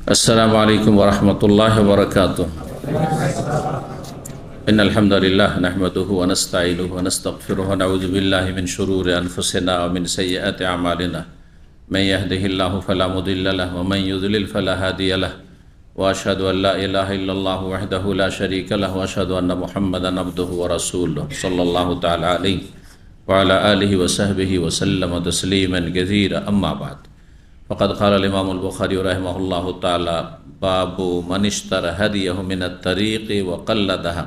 अस्सलामु अलैकुम वरहमतुल्लाहि वबरकातुह। इन्नल हम्दुलिल्लाह नहमदुहु व नस्तईनुहु व नस्तगफिरुहु व नऊज़ु बिल्लाहि मिन शुरूरि अनफुसिना व मिन सय्यिआति अमालिना। मन यहदिहिल्लाहु फला मुदिल्ल लहु व मन युद्लिल फला हादिय लहु व अशहदु अन ला इलाहा इल्लल्लाहु वहदहु ला शरीका लहु व अशहदु अन्ना मुहम्मदन अब्दुहु व रसूलुहु सल्लल्लाहु तआला अलैहि व अला आलिहि व सहबिहि व सल्लम तस्लीमन कसीरा। अम्मा बाद फ़क़द क़ाल इमाम बुखारी रहमहुल्लाहु ताला बाबु मन इश्तरा हदियहु मिनत तरीक़ि व क़ल्लदहा।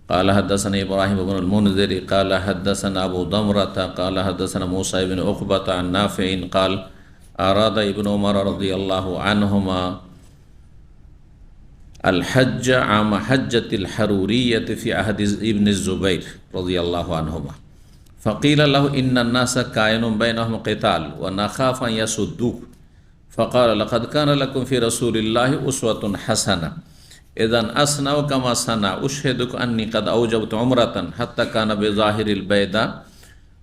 क़ाल हद्दसना इब्राहीम इब्नुल मुनज़िर क़ाल हद्दसना अबू दमरता क़ाल हद्दसना मूसा इब्न उक़बता अन नाफ़िइन क़ाल अरादा इब्नु उमर रज़ियल्लाहु अन्हुमा अल हज्ज आम हज्जतिल हरूरिय्यति फ़ी अहदि इब्न ज़ुबैर रज़ियल्लाहु अन्हुमा फ़क़ील लहु इन्नन्नास काइनुम बैनहुम क़िताल व नख़ाफ़ अन यसुद्दूक फ़क़ाल लक़द कान लकुम फ़ी रसूलिल्लाहि उस्वतुन हसना इज़न अस्नउ कमा सना उशहिदुक अन्नी क़द औजबतु उम्रतन हत्ता कान बिज़ाहिरिल बैदा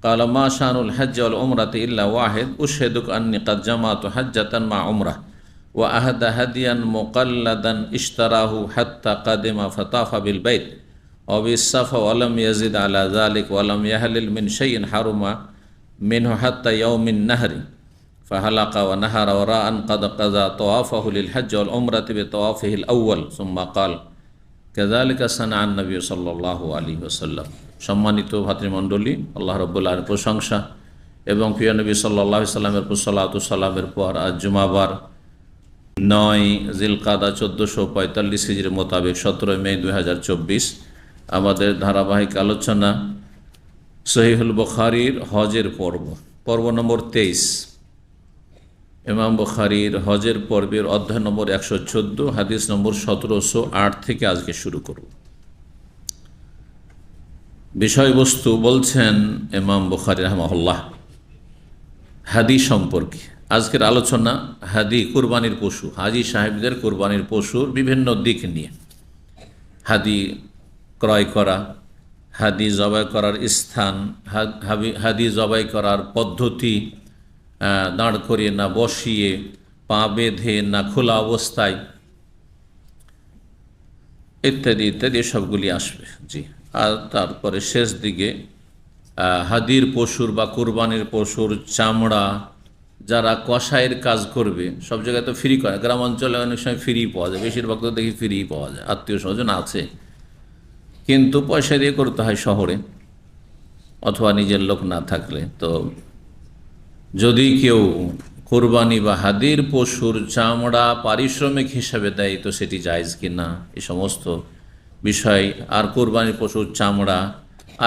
क़ाल मा शानुल हज्ज वल उम्रति इल्ला वाहिद उशहिदुक अन्नी क़द जमअतु हज्जतन मा उम्रह व अहदा हदियन मुक़ल्लदन इश्तराहु हत्ता क़दिमा फ़ताफ़ बिल बैत वबिस्सफ़ा वलम यज़िद अला ज़ालिक वलम यहलिल मिन शैइन हरुमा मिन्हु हत्ता यौमिन नहरी फ़हलक़ा व नहरा वराअन क़द क़ज़ा तवाफ़हु लिल हज्ज वल उम्रति बितवाफ़िहिल अव्वल सुम्मा क़ाल कज़ालिका सनअ नबी सल्लल्लाहु अलैहि वसल्लम। सम्मानित भातृमंडলী, আল্লাহ রাব্বুল আলামিনের প্রশংসা এবং প্রিয় নবী সাল্লাল্লাহু আলাইহি সাল্লামের উপর সালাতু সালামের পর আজ জুমাবার 9 জিলকাদা 1445 হিজরি মোতাবেক 17 মে 2024 আমাদের ধারাবাহিক আলোচনা সহিহুল বুখারীর হজের পর্ব নম্বর 23। ইমাম বুখারীর হজের পর্বের অধ্যায় নম্বর 114 হাদিস নম্বর 1708 থেকে আজকে শুরু করব। বিষয়বস্তু বলছেন ইমাম বুখারী রাহিমাহুল্লাহ হাদি সম্পর্কে। আজকের আলোচনা হাদি কুরবানির পশু, হাজি সাহেবদের কুরবানির পশুর বিভিন্ন দিক নিয়ে। হাদি ক্রয় করা, হাদি জবাই করার স্থান, হাদি জবাই করার পদ্ধতি, দাঁড় করিয়ে না বসিয়ে, পা বেঁধে না খোলা অবস্থায়, ইত্যাদি ইত্যাদি সবগুলি আসবে। জি, আর তারপরে শেষ দিকে হাদির পশুর বা কুরবানির পশুর চামড়া যারা কসাইয়ের কাজ করবে, সব জায়গায় তো ফ্রি করে, গ্রাম অঞ্চলে অনেক সময় ফ্রি পাওয়া যায়, বেশিরভাগ তো দেখি ফ্রি পাওয়া যায়, আত্মীয় স্বজন আছে, কিন্তু পয়সা দিয়ে করতে হয় শহরে অথবা নিজের লোক না থাকলে। তো যদি কেউ কোরবানি বা হাদির পশুর চামড়া পারিশ্রমিক হিসাবে দেয় তো সেটি জায়েজ কিনা, এই সমস্ত বিষয়। আর কোরবানির পশুর চামড়া,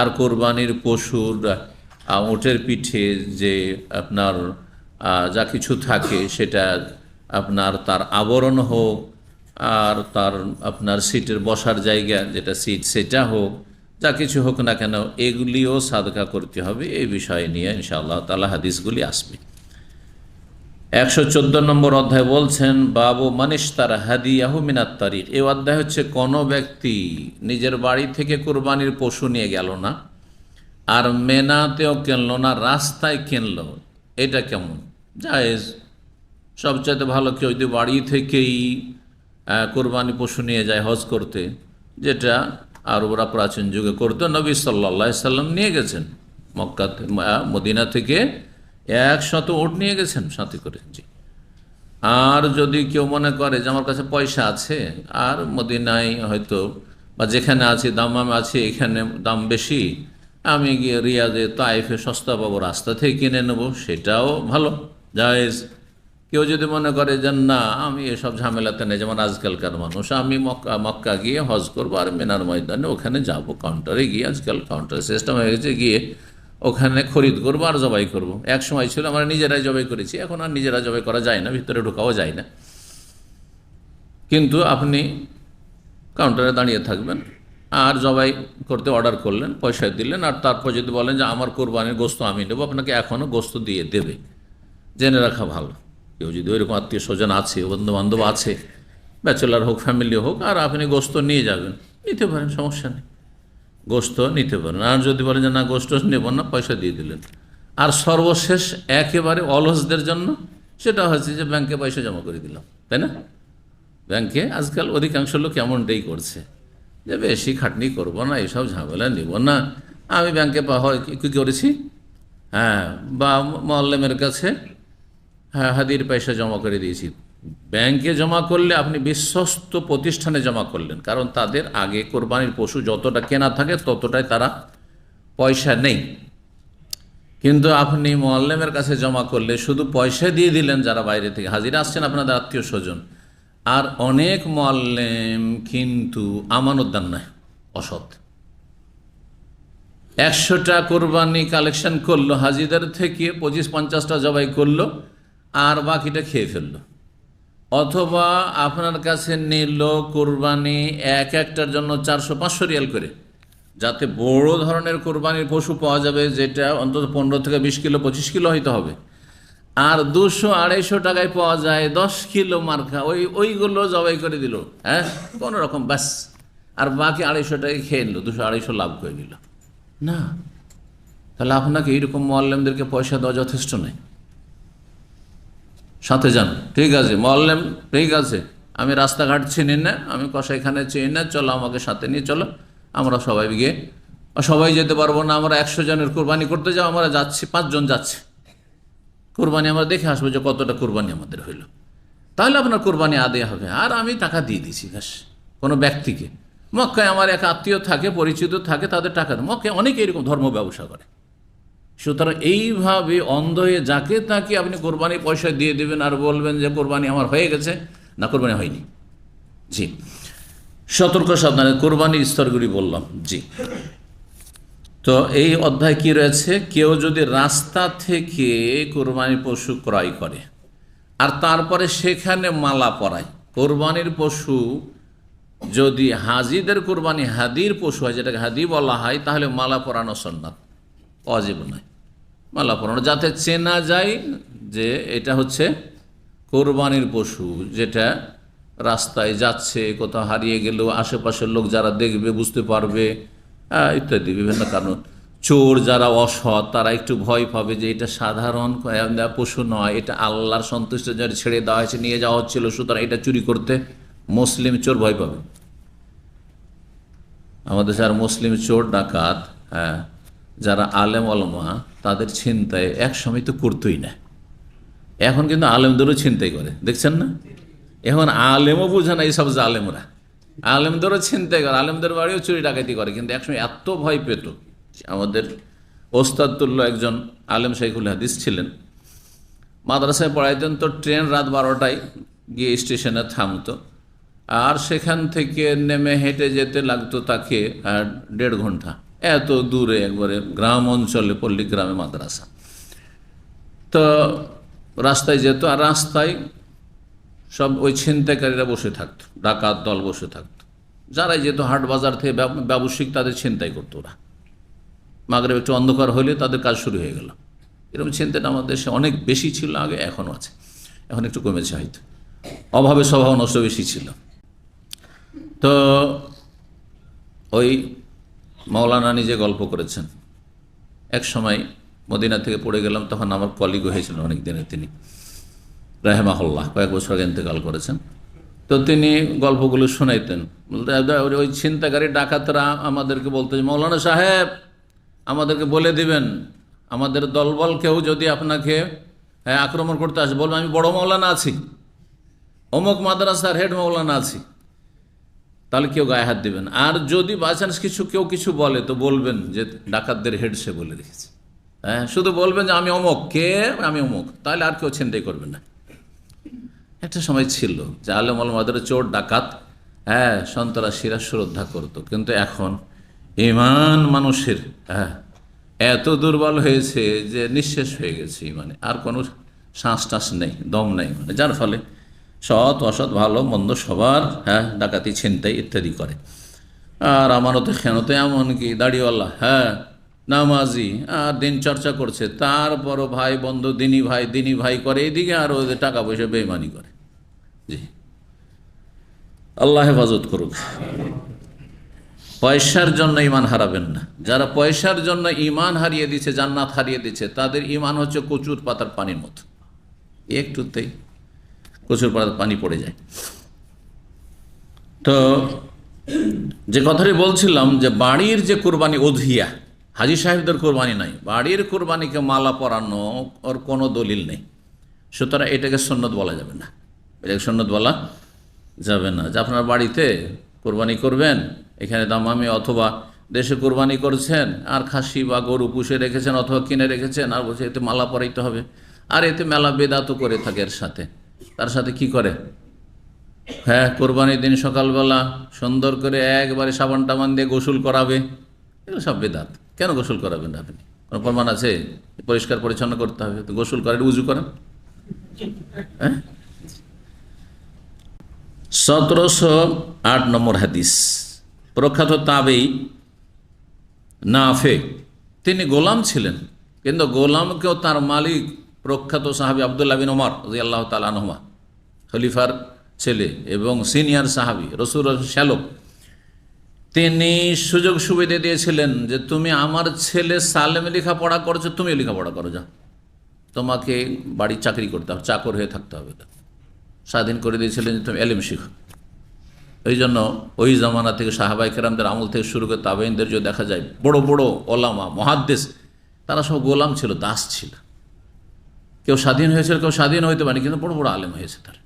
আর কোরবানির পশুর উটের পিঠে যে আপনার যা কিছু থাকে সেটা আপনার তার আবরণ হোক, আর তার আপনার সিটের বসার জায়গা যেটা সিট সেটা হোক, যা কিছু হোক না কেন এগুলিও সাদকা করতে হবে। এই বিষয় নিয়ে ইনশাআল্লাহ তাআলা হাদিসগুলি আসবে। 114 নম্বর অধ্যায় বলছেন বাবু মান ইশতারা হাদিয়াহু মিনাত তারিক। এই অধ্যায় হচ্ছে কোনো ব্যক্তি নিজের বাড়ি থেকে কুরবানির পশু নিয়ে গেল না, আর মেনাতেও কিনলো না, রাস্তায় কিনলো, এটা কেমন? জায়েজ। সবচাইতে ভালো কেউ যদি বাড়ি থেকেই কোরবানি পশু নিয়ে যায় হজ করতে, যেটা আরবরা প্রাচীন যুগে করতো। নবী সাল্লাল্লাহু আলাইহি সাল্লাম নিয়ে গেছেন মক্কা মদিনা থেকে 100 উট নিয়ে গেছেন সাথে করে। জি, আর যদি কেউ মনে করে যে আমার কাছে পয়সা আছে আর মদিনায় হয়তো বা যেখানে আছে দাম আছে, এখানে দাম বেশি, আমি গিয়ে রিয়াদে তাইফে সস্তা পাবো, রাস্তা থেকে কিনে নেব, সেটাও ভালো, জায়েজ। কেউ যদি মনে করে যে না আমি এসব ঝামেলাতে নেই, যেমন আজকালকার মানুষ, আমি মক্কা গিয়ে হজ করবো আর মিনার ময়দানে ওখানে যাব, কাউন্টারে গিয়ে, আজকাল কাউন্টার সিস্টেম হয়ে গেছে, গিয়ে ওখানে খরিদ করবো আর জবাই করব। এক সময় ছিল আমরা নিজেরাই জবাই করেছি, এখন আর নিজেরা জবাই করা যায় না, ভিতরে ঢোকাও যায় না। কিন্তু আপনি কাউন্টারে দাঁড়িয়ে থাকবেন আর জবাই করতে অর্ডার করলেন, পয়সা দিলেন, আর তারপর যদি বলেন যে আমার কোরবানির গোস্ত আমি নেবো, আপনাকে এখনও গোস্ত দিয়ে দেবে, জেনে রাখা ভালো। কেউ যদি ওইরকম আত্মীয় স্বজন আছে, বন্ধুবান্ধব আছে, ব্যাচেলার হোক ফ্যামিলি হোক, আর আপনি গোস্ত নিয়ে যাবেন, নিতে পারেন, সমস্যা নেই, গোস্ত নিতে পারেন। আর যদি বলেন যে না গোস্ত নেব না, পয়সা দিয়ে দিলেন। আর সর্বশেষ একেবারে অলসদের জন্য সেটা হচ্ছে যে ব্যাংকে পয়সা জমা করে দিলাম, তাই না? ব্যাংকে আজকাল অধিকাংশ লোক এমনটাই করছে যে বেশি খাটনি করব না, এইসব ঝামেলা নিব না, আমি ব্যাংকে কী করেছি, হ্যাঁ, বা মোয়াল্লেমের কাছে হ্যাঁ হাদির পয়সা জমা করে দিয়েছি। ব্যাংকে জমা করলে আপনি বিশ্বস্ত প্রতিষ্ঠানে জমা করলেন, কারণ তাদের আগে কোরবানির পশু যতটা কেনা থাকে ততটাই তারা পয়সা নেই। কিন্তু আপনি মোয়াল্লেমের কাছে জমা করলে শুধু পয়সা দিয়ে দিলেন, যারা বাইরে থেকে হাজিরা আসছেন আপনাদের আত্মীয় স্বজন, আর অনেক মোয়াল্লেম কিন্তু আমানত দেন না, অসৎ। 100টা কোরবানি কালেকশন করলো হাজিদের থেকে, 25-50টা জবাই করলো আর বাকিটা খেয়ে ফেললো। অথবা আপনার কাছে নিল কোরবানি একটার জন্য 400-500 রিয়াল করে, যাতে বড় ধরনের কোরবানির পশু পাওয়া যাবে, যেটা অন্তত 15 থেকে 20 কিলো 25 কিলো হইতে হবে, আর 200-250 টাকায় পাওয়া যায় 10 কিলো মার্কা, ওইগুলো জবাই করে দিল, হ্যাঁ, কোনো রকম ব্যাস, আর বাকি 250 টাকায় খেয়ে নিল, 200-250 লাভ করে নিল না। তাহলে আপনাকে এইরকম মোয়াল্লেমদেরকে পয়সা দেওয়া যথেষ্ট নয়। সাথে যান, ঠিক আছে মোয়াল্লেম, ঠিক আছে, আমি রাস্তাঘাট চিনি না, আমি কসাইখানে চিনি না, চলো আমাকে সাথে নিয়ে চলো, আমরা সবাই গিয়ে, সবাই যেতে পারবো না, আমরা 100 জনের কোরবানি করতে যাও, আমরা যাচ্ছি, 5 জন যাচ্ছে কোরবানি, আমরা দেখে আসবো যে কতটা কোরবানি আমাদের হইল, তাহলে আপনার কোরবানি আদায় হবে। আর আমি টাকা দিয়ে দিছি ব্যাস কোনো ব্যক্তিকে, মক্কায় আমার এক আত্মীয় থাকে, পরিচিত থাকে, তাদের টাকা দেয়। মক্কায় অনেকে এরকম ধর্ম ব্যবসা করে। সুতরাং এইভাবে অন্ধ হয়ে যাকে তাকে আপনি কোরবানি পয়সা দিয়ে দেবেন আর বলবেন যে কোরবানি আমার হয়ে গেছে, না, কোরবানি হয়নি। জি, সতর্ক সাবধানে কোরবানির স্তরগুলি বললাম। জি, তো এই অধ্যায় কি রয়েছে, কেউ যদি রাস্তা থেকে কোরবানির পশু ক্রয় করে আর তারপরে সেখানে মালা পরায়, কোরবানির পশু যদি হাজিদের কোরবানি হাদির পশু হয়, যেটাকে হাদি বলা হয়, তাহলে মালা পরানো সুন্নাত, ওয়াজিব নয়। মালা পরানো যাতে চেনা যায় যে এটা হচ্ছে কোরবানির পশু, যেটা রাস্তায় যাচ্ছে, কোথাও হারিয়ে গেলেও আশেপাশের লোক যারা দেখবে বুঝতে পারবে, ইত্যাদি বিভিন্ন কারণ। চোর যারা অসৎ তারা একটু ভয় পাবে যে এটা সাধারণ পশু নয়, এটা আল্লাহর সন্তুষ্টের জন্য ছেড়ে দেওয়া হয়েছে, নিয়ে যাওয়া হচ্ছিল, সুতরাং এটা চুরি করতে মুসলিম চোর ভয় পাবে। আমাদের যারা মুসলিম চোর ডাকাত, হ্যাঁ, যারা আলেম ওলামা, তাদের ছিনতাই এক সময় তো করতোই না, এখন কিন্তু আলেমদেরও ছিনতাই করে, দেখছেন না? এখন আলেমও বুঝে না এইসব জালেমরা, আলেমদেরও ছিনতাই করে, আলেমদের বাড়িও চুরি ডাকাতি করে। কিন্তু একসময় এত ভয় পেত। আমাদের ওস্তাদুল্ল একজন আলেম শাইখুল হাদিস ছিলেন, মাদ্রাসায় পড়াইতেন, তো ট্রেন রাত 12টায় গিয়ে স্টেশনে থামতো, আর সেখান থেকে নেমে হেঁটে যেতে লাগতো তাকে 1.5 ঘন্টা, এত দূরে, একবারে গ্রাম অঞ্চলে, পল্লী গ্রামে মাদ্রাসা। তো রাস্তায় যেত, আর রাস্তায় সব ওই ছিনতাইকারীরা বসে থাকতো, ডাকাত দল বসে থাকতো, যারাই যেত হাট বাজার থেকে ব্যবসায়িক, তাদের ছিনতাই করতো ওরা। মাগরিব একটু অন্ধকার হলে তাদের কাজ শুরু হয়ে গেল। এরকম ছিনতাইটা আমাদের দেশে অনেক বেশি ছিল আগে, এখনও আছে, এখন একটু কমেছে হয়তো, অভাবে স্বভাব নষ্ট বেশি ছিল। তো ওই মাওলানা নিজে গল্প করেছেন, এক সময় মদিনা থেকে পড়ে গেলাম, তখন আমার কলিগ হয়েছিল অনেক দিনের, তিনি রাহেমাহুল্লাহ কয়েক বছর আগে ইন্তেকাল করেছেন। তো তিনি গল্পগুলো শোনাইতেন, বলতে ওই ছিনতাইকারী ডাকাতরা আমাদেরকে বলতে, মৌলানা সাহেব আমাদেরকে বলে দিবেন, আমাদের দলবল কেউ যদি আপনাকে আক্রমণ করতে আসে, বলবেন আমি বড় মৌলানা আছি, অমুক মাদ্রাসার হেড মৌলানা আছি, তাহলে কেউ গায়ে হাত দিবেন। আর যদি বাই চান্স কেউ কিছু বলে, তো বলবেন যে ডাকাতদের হেড সে বলে রেখেছে, হ্যাঁ, শুধু বলবেন যে আমি অমুক, কে, আমি অমুক, তাহলে আর কেউ ছিনতাই করবে না। একটা সময় ছিল যে আলেম ওলামাদের চোর ডাকাত, হ্যাঁ, সন্ত্রাসীরা শ্রদ্ধা করতো। কিন্তু এখন ইমান মানুষের, হ্যাঁ, এত দুর্বল হয়েছে যে নিঃশেষ হয়ে গেছে ইমানে, আর কোনো শ্বাস টাস নেই, দম নেই, মানে যার ফলে সৎ অসৎ ভালো মন্দ সবার, হ্যাঁ, ডাকাতি ছিনতাই ইত্যাদি করে। আর আমানতে খেয়ানতে, এমনকি দাড়িওয়ালা, হ্যাঁ, নামাজি, আর দিন চর্চা করছে, তারপরও ভাই বন্ধু দিনী ভাই করে এইদিকে, আর ওদের টাকা পয়সা বেইমানি করে। জি, আল্লাহ হেফাজত করুক। পয়সার জন্য ইমান হারাবেন না। যারা পয়সার জন্য ইমান হারিয়ে দিচ্ছে, জান্নাত হারিয়ে দিচ্ছে, তাদের ইমান হচ্ছে কচুর পাতার পানির মতো, একটুতেই প্রচুর পানি পড়ে যায়। তো যে কথাটি বলছিলাম যে বাড়ির যে কোরবানি উযহিয়া, হাজী সাহেবদের কোরবানি নাই, বাড়ির কোরবানিকে মালা পরানো ওর কোনো দলিল নেই। সুতরাং এটাকে সুন্নত বলা যাবে না, এটাকে সুন্নত বলা যাবে না। যে আপনার বাড়িতে কোরবানি করবেন, এখানে দামামি অথবা দেশে কোরবানি করছেন আর খাসি বা গরু পুষে রেখেছেন অথবা কিনে রেখেছেন, আর বলছে এতে মালা পরাইতে হবে, আর এতে মেলা বেদাতও করে থাকে এর সাথে। তার সাথে কি করে? হ্যাঁ, কোরবানির দিন সকালবেলা সুন্দর করে একবারে সাবান টাবান দিয়ে গোসল করাবে, এগুলো সব বেদাত। কেন গোসল করাবেন আপনি? কোনো প্রমাণ আছে? পরিষ্কার পরিচ্ছন্ন করতে হবে, তো গোসল করেন, উজু করেন। হ্যাঁ, 1708 নম্বর হাদিস। প্রখ্যাত তাবেঈ নাফে, তিনি গোলাম ছিলেন, কিন্তু গোলামকেও তার মালিক প্রখ্যাত সাহাবী আব্দুল্লাহ বিন ওমর রাদিয়াল্লাহু তাআলা আনহুমা, খলিফার ছেলে এবং সিনিয়র সাহাবী, রাসূলের শ্যালক, তিনি সুযোগ সুবিধা দিয়েছিলেন যে তুমি আমার ছেলে সালেম লেখাপড়া করছো, তুমিও লেখাপড়া করো, যাও, তোমাকে বাড়ি চাকরি করতে হবে, চাকর হয়ে থাকতে হবে। স্বাধীন করে দিয়েছিলেন যে তুমি এলেম শিখো। এই জন্য ওই জামানা থেকে সাহাবায়ে কেরামদের আমল থেকে শুরু করে তাবেঈনদের যে দেখা যায় বড় বড় ওলামা মুহাদ্দিস, তারা সব গোলাম ছিল, দাস ছিল। কেউ স্বাধীন হয়েছিল, কেউ স্বাধীন হইতে পারেনি, কিন্তু বড় বড় আলেম হয়েছে তারা।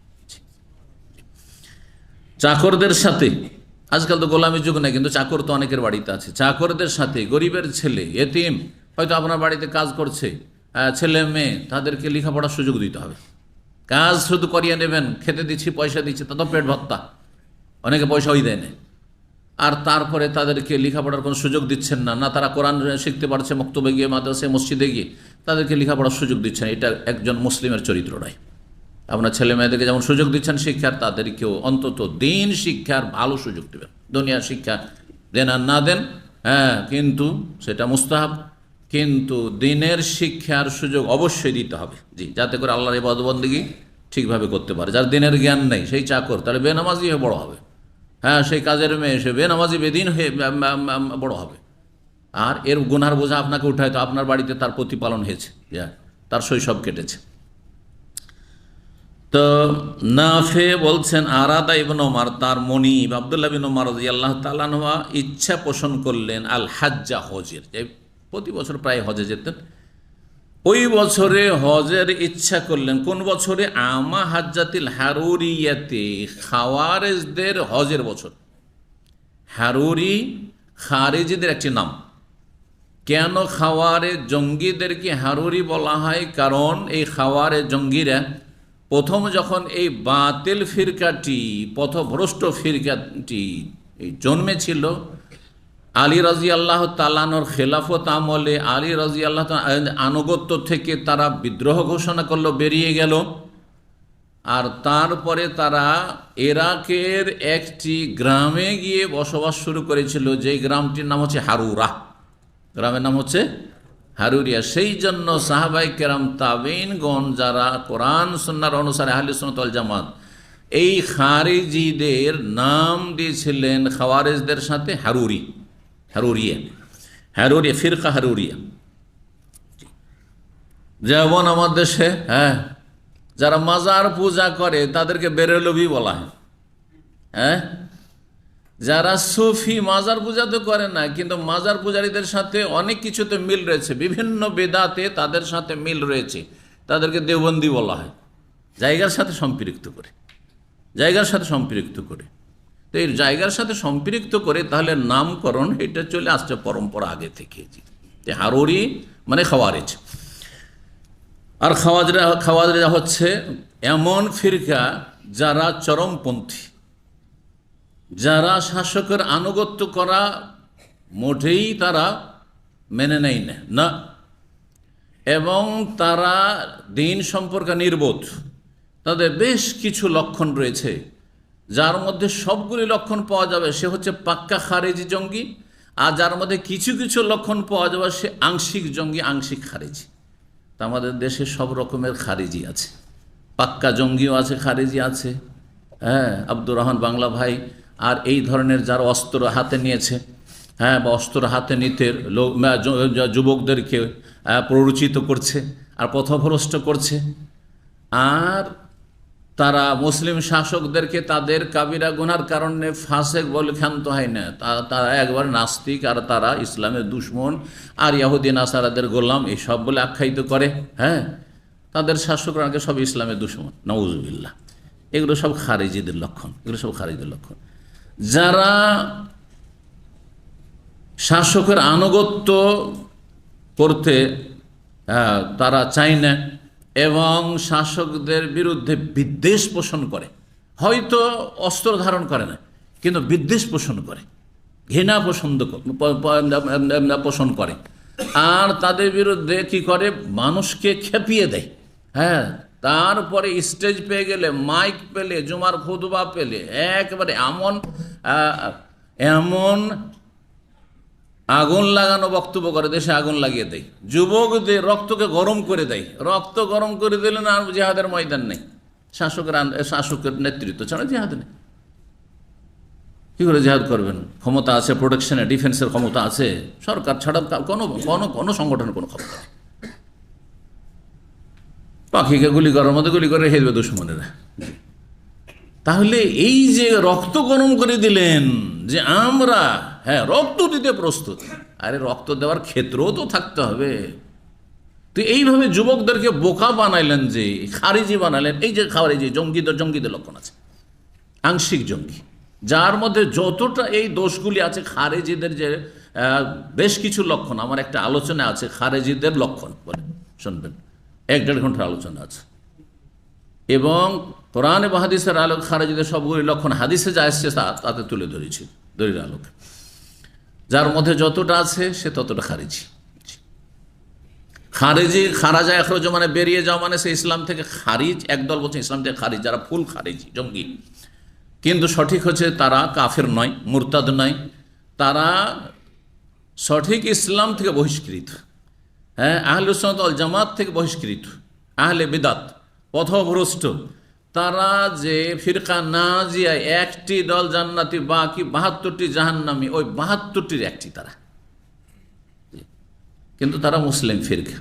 চাকরদের সাথে, আজকাল তো গোলামের যুগ নেই, কিন্তু চাকর তো অনেকের বাড়িতে আছে। চাকরদের সাথে গরিবের ছেলে, এতিম হয়তো আপনার বাড়িতে কাজ করছে, ছেলে মেয়ে, তাদেরকে লেখাপড়ার সুযোগ দিতে হবে। কাজ শুধু করিয়ে নেবেন, খেতে দিচ্ছি, পয়সা দিচ্ছি, তা তো পেট ভত্তা, অনেকে পয়সাই দেয় না। আর তারপরে তাদেরকে লেখাপড়ার কোনো সুযোগ দিচ্ছেন না, না তারা কোরআন শিখতে পারছে মক্তবে গিয়ে, মাদ্রাসায় মসজিদে গিয়ে, তাদেরকে লেখাপড়ার সুযোগ দিচ্ছেন। এটা একজন মুসলিমের চরিত্র নয়। আপনার ছেলে মেয়েদেরকে যেমন সুযোগ দিচ্ছেন শিক্ষার, তাদেরকেও অন্তত দিন শিক্ষার ভালো সুযোগ দেবেন। দুনিয়ার শিক্ষা দেন আর না দেন, হ্যাঁ, কিন্তু সেটা মুস্তাহাব, কিন্তু দিনের শিক্ষার সুযোগ অবশ্যই দিতে হবে, জি, যাতে করে আল্লাহর ইবাদত বন্দেগী ঠিকভাবে করতে পারে। যার দিনের জ্ঞান নেই সেই চাকর, তাহলে বেনামাজি হয়ে বড় হবে। হ্যাঁ, সেই কাজের মেয়ে সে বেনামাজি বেদিন হয়ে বড় হবে। আর এর গুনার বোঝা আপনাকে উঠায়, তো আপনার বাড়িতে তার প্রতিপালন হয়েছে, তার শৈশব কেটেছে। তো নাফে বলছেন, আরাদা ইবনে ওমর, তার মনিব আব্দুল্লাহ বিন ওমর রাদিয়াল্লাহু তাআলা আনহু ইচ্ছা পোষণ করলেন আল হাজ্জা, হজের, যে প্রতি বছর প্রায় হজে যেতেন। ওই বছরে হজের ইচ্ছা করলেন। কোন বছরে? আমা হাজ্জাতিল হারুরিয়াতে, খাওয়ারেজদের হজের বছর। হারুরি খারিজিদের একটি নাম। কেন খাওয়ারে জঙ্গিদেরকে হারুরি বলা হয়? কারণ এই খাওয়ারে জঙ্গিরা প্রথম যখন এই বাতিল ফিরকাটি, পথভ্রষ্ট ফিরকাটি জন্মেছিল, আলী রাদিয়াল্লাহু তাআলা আনহুর খেলাফত আমলে আলী রাদিয়াল্লাহু তাআলা আনুগত্য থেকে তারা বিদ্রোহ ঘোষণা করলো, বেরিয়ে গেল। আর তারপরে তারা ইরাকের একটি গ্রামে গিয়ে বসবাস শুরু করেছিল, যেই গ্রামটির নাম হচ্ছে হারুরা। গ্রামের নাম হচ্ছে হারুরিয়া। সেই জন্য সাহাবায়ে কেরাম, তাবেঈনগণ, যারা কোরআন সুন্নাহর অনুসারে আহলে সুন্নাত ওয়াল জামাত, এই খারিজিদের নাম দিয়েছিলেন খাওয়ারিজদের সাথে হারুরি, হারুরিয়া, হারুরিয়া ফিরকা, হারুরিয়া। যেমন আমার দেশে, হ্যাঁ, যারা মাজার পূজা করে তাদেরকে বেরেলভি বলা হয়। হ্যাঁ, যারা সুফি, মাজার পূজা তো করে না, কিন্তু মাজার পূজারীদের সাথে অনেক কিছুতে মিল রয়েছে, বিভিন্ন বেদাতে তাদের সাথে মিল রয়েছে, তাদেরকে দেওবন্দি বলা হয়। জায়গার সাথে সম্পৃক্ত করে, জায়গার সাথে সম্পৃক্ত করে। তো এই জায়গার সাথে সম্পৃক্ত করে তাহলে নামকরণ এটা চলে আসছে পরম্পরা আগে থেকে, যে হারুরি মানে খাওয়ারিজ। আর খাওয়ারিজরা হচ্ছে এমন ফিরকা যারা চরমপন্থী, যারা শাসকের আনুগত্য করা মোটেই তারা মেনে নেয় না, এবং তারা দিন সম্পর্কে নির্বোধ। তাদের বেশ কিছু লক্ষণ রয়েছে, যার মধ্যে সবগুলি লক্ষণ পাওয়া যাবে সে হচ্ছে পাক্কা খারেজি জঙ্গি, আর যার মধ্যে কিছু কিছু লক্ষণ পাওয়া যাবে সে আংশিক জঙ্গি, আংশিক খারেজি। তা আমাদের দেশে সব রকমের খারেজি আছে, পাক্কা জঙ্গিও আছে, খারেজি আছে। হ্যাঁ, আব্দুর রহমান বাংলা ভাই আর এই ধরনের যারা অস্ত্র হাতে নিয়েছে, হ্যাঁ, বা অস্ত্র হাতে নিতে যুবকদেরকে প্ররোচিত করছে আর পথভ্রষ্ট করছে। আর তারা মুসলিম শাসকদেরকে তাদের কাবিরা গুনার কারণে ফাসেক বলে ক্ষান্ত হয় না, তারা একবার নাস্তিক আর তারা ইসলামের দুশ্মন আর ইহুদি নাসারাদের গোলাম এসব বলে আখ্যায়িত করে। হ্যাঁ, তাদের শাসকরা আগে সব ইসলামের দুশ্মন, নাউজুবিল্লাহ। এগুলো সব খারিজিদের লক্ষণ, এগুলো সব খারিজিদের লক্ষণ। যারা শাসকের আনুগত্য করতে তারা চায় না এবং শাসকদের বিরুদ্ধে বিদ্বেষ পোষণ করে, হয়তো অস্ত্র ধারণ করে না কিন্তু বিদ্বেষ পোষণ করে, ঘৃণা পোষণ করে, আর তাদের বিরুদ্ধে কি করে, মানুষকে খেপিয়ে দেয়। হ্যাঁ, তারপরে স্টেজ পেয়ে গেলে, মাইক পেলে, জুমার খুতবা পেলে একেবারে এমন আগুন লাগানো বক্তব্য করে, দেশে আগুন লাগিয়ে দেয়, যুবকদের রক্তকে গরম করে দেয়। রক্ত গরম করে দিলে না, আর জিহাদের ময়দান নেই। শাসকের নেতৃত্ব ছাড়া জিহাদ নেই। কি করে জিহাদ করবেন? ক্ষমতা আছে, প্রোটেকশনে ডিফেন্সের ক্ষমতা আছে, সরকার ছাড়া কোনো সংগঠনের কোনো ক্ষমতা নেই। পাখিকে গুলি করার মধ্যে গুলি করে রেখে দেবে দুশ্মনেরা। তাহলে এই যে রক্ত গরম করে দিলেন যে আমরা রক্ত দিতে প্রস্তুত, আরে রক্ত দেওয়ার ক্ষেত্রেও তো থাকতে হবে। তো এইভাবে যুবকদেরকে বোকা বানাইলেন, যে খারিজি বানালেন। এই যে খারিজি জঙ্গিদের লক্ষণ আছে, আংশিক জঙ্গি, যার মধ্যে যতটা এই দোষগুলি আছে। খারেজিদের যে বেশ কিছু লক্ষণ, আমার একটা আলোচনা আছে খারেজিদের লক্ষণ বলে, শুনবেন, 1-1.5 ঘন্টার আলোচনা আছে। এবং কোরআন এবং হাদিসের আলোক খারেজিদের সবগুলি লক্ষণ হাদিসে যা এসছে তাতে তুলে ধরেছি, দলিল আলোকে। যার মধ্যে যতটা আছে সে ততটা খারিজি। খারাজা এখরজ মানে বেরিয়ে যাওয়া, মানে সে ইসলাম থেকে খারিজ। একদল বলছে ইসলাম থেকে খারিজ, যারা ফুল খারিজি জঙ্গি। কিন্তু সঠিক হচ্ছে তারা কাফের নয়, মুরতাদ নয়, তারা সঠিক ইসলাম থেকে বহিষ্কৃত। হ্যাঁ, আহলে সুন্নাত ওয়াল জামাত থেকে বহিষ্কৃত, আহলে বিদাত, পথভ্রষ্ট। তারা যে ফিরকা নাজিয়া, একটি দল জান্নাতি, বাকি 72টি জাহান্নামী, ওই 72টির একটি তারা। কিন্তু তারা মুসলিম ফিরকা,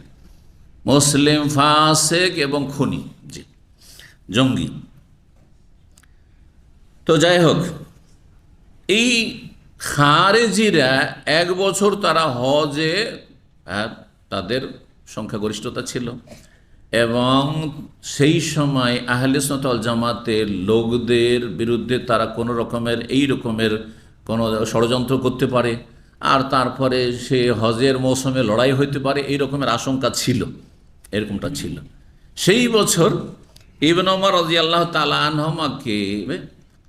মুসলিম ফাসেক এবং খুনি, জি, জঙ্গি। তো যাই হোক, এই খারেজিরা 1 বছর তারা হজে, তাদের সংখ্যাগরিষ্ঠতা ছিল, এবং সেই সময় আহলে সুন্নাত ওয়াল জামাতের লোকদের বিরুদ্ধে তারা কোনো রকমের এই রকমের কোনো ষড়যন্ত্র করতে পারে, আর তারপরে সে হজের মৌসুমে লড়াই হইতে পারে, এই রকমের আশঙ্কা ছিল, এরকমটা ছিল। সেই বছর ইবনে ওমর রাদিয়াল্লাহু তাআলা আনহুমাকে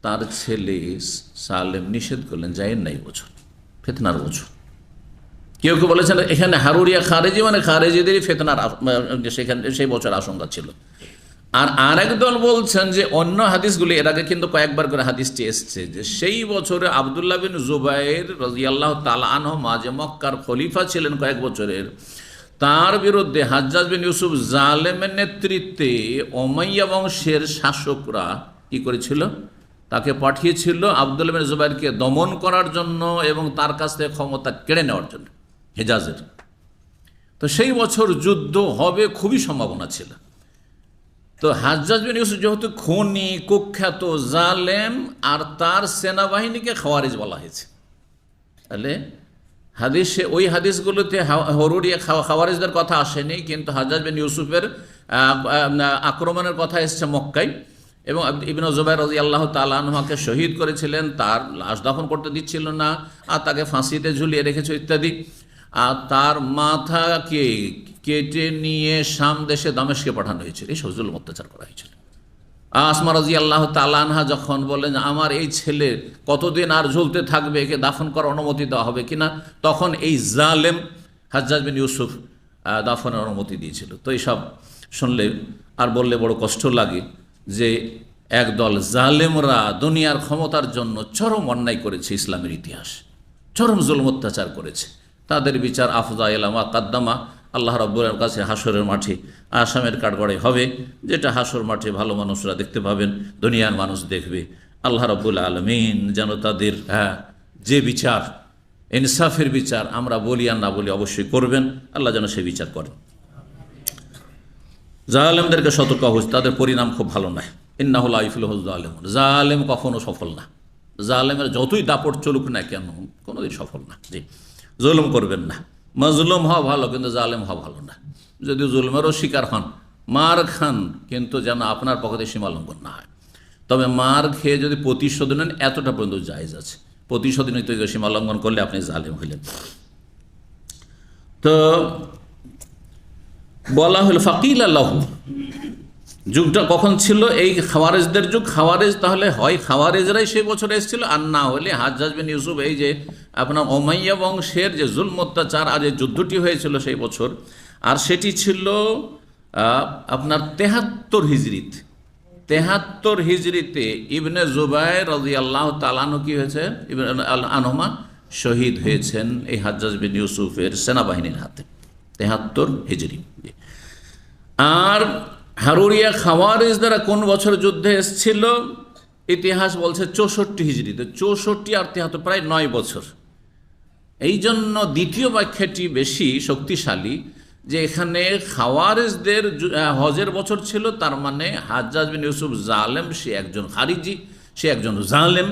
তার ছেলে সালেম নিষেধ করলেন, যায়েন না এই বছর, ফিতনার বছর। কেউ কেউ বলেছেন এখানে হারুরিয়া খারেজি মানে খারেজিদেরই ফিতনার সেখানে সেই বছর আশঙ্কা ছিল। আর আরেক দল বলছেন যে অন্য হাদিসগুলি, এর আগে কিন্তু কয়েকবার করে হাদিসটি এসছে, যে সেই বছরে আব্দুল্লাহ বিন জুবাইর রাদিয়াল্লাহু তাআলা আনহু যে মক্কার খলিফা ছিলেন কয়েক বছরের, তার বিরুদ্ধে হাজ্জাজ বিন ইউসুফ জালেমের নেতৃত্বে উমাইয়া বংশের শাসকরা কি করেছিল, তাকে পাঠিয়েছিল আব্দুল্লাহ বিন জুবাইরকে দমন করার জন্য এবং তার কাছ থেকে ক্ষমতা কেড়ে নেওয়ার জন্য হেজাজের। তো সেই বছর যুদ্ধ হবে খুবই সম্ভাবনা ছিল। তো হাজ্জাজ বিন ইউসুফ যেহেতু খুনি, কুখ্যাত, জালেম, আর তার সেনাবাহিনীকে খাওয়ারিজ বলা হয়েছে, তাহলে হাদিসে ওই হাদিসগুলোতে হরুরিয়া খাওয়ারিজদের কথা আসেনি, কিন্তু হাজ্জাজ বিন ইউসুফের আক্রমণের কথা এসেছে মক্কায়, এবং ইবনে জুবাইর রাদিয়াল্লাহু তাআলা আনহুকে শহীদ করেছিলেন, তার লাশ দাফন করতে দিচ্ছিল না, আর তাকে ফাঁসিতে ঝুলিয়ে রেখেছে ইত্যাদি। আর তার মাথাকে কেটে নিয়ে শাম দেশে দামেস্কে পাঠানো হয়েছিল, এই সজুল অত্যাচার করা হয়েছিল। আসমা রাদিয়াল্লাহু তাআলা আনহা যখন বলেন আমার এই ছেলে কতদিন আর ঝুলতে থাকবে, একে দাফন করার অনুমতি দেওয়া হবে কিনা, তখন এই জালেম হাজ্জাজ বিন ইউসুফ দাফনের অনুমতি দিয়েছিল। তো এইসব শুনলে আর বললে বড় কষ্ট লাগে যে একদল জালেমরা দুনিয়ার ক্ষমতার জন্য চরম অন্যায় করেছে, ইসলামের ইতিহাস চরম জুলম অত্যাচার করেছে। তাদের বিচার আফজা ইলামা কাদ্দামা, আল্লাহ রাব্বুল কাছে হাসরের মাঠে আসামের কাঠগড়ায় হবে, যেটা হাসর মাঠে ভালো মানুষরা দেখতে পাবেন, দুনিয়ার মানুষ দেখবে। আল্লাহ রাব্বুল আলামিন যেন তাদের যে বিচার, ইনসাফের বিচার আমরা বলি আর না বলি অবশ্যই করবেন, আল্লাহ যেন সে বিচার করেন। জালেমদেরকে সতর্ক হচ্ছে, তাদের পরিণাম খুব ভালো নয়। ইন্নাহু লা ইফলিহুল জালিমুন, জালেম কখনো সফল না। জালেমের যতই দাপট চলুক না কেন কোনোদিন সফল না। জি, জুলুম করবেন না। মজলুম হওয়া ভালো, কিন্তু জালেম হওয়া ভালো না। যদি জুলমেরও শিকার হন, মার খান, কিন্তু যেন আপনার পক্ষে সীমা লঙ্ঘন না হয়। তবে মার খেয়ে যদি প্রতিশোধ নেন, এতটা পর্যন্ত জায়েজ আছে। প্রতিশোধ নিতে গিয়ে সীমা লঙ্ঘন করলে আপনি জালেম হইলেন। তো বলা হলো ফাকিল আল্লাহ, যুগটা কখন ছিল? এই খাওয়ারেজদের যুগ। খাওয়ারেজ তাহলে হয় খাওয়ারেজরাই সেই বছর এসেছিল, আর না হলে হাজ্জাজ বিন ইউসুফ, এই যে আপনার ওমাইয়া বংশের যে জুলম অত্যাচার আর যে যুদ্ধটি হয়েছিল সেই বছর, আর সেটি ছিল আপনার 73 হিজরিতে। 73 হিজরিতে ইবনে জুবাইর রাদিয়াল্লাহু তাআলা আনহু কি হয়েছে, ইবনে আনহুমা শহীদ হয়েছেন এই হাজ্জাজ বিন ইউসুফের সেনাবাহিনীর হাতে। 73 হিজরি। আর হারুরিয়া খাওয়ারিজ দ্বারা কোন বছর যুদ্ধে এসেছিল? ইতিহাস বলছে 64 হিজরিতে। 64 আর 73 প্রায় 9 বছর। এই জন্য দ্বিতীয় ব্যাখ্যাটি বেশি শক্তিশালী, যে এখানে খাওয়ারিজদের হজের বছর ছিল, তার মানে হাজ্জাজ বিন ইউসুফ জালেম, সে একজন খারিজি, সে একজন জালেম,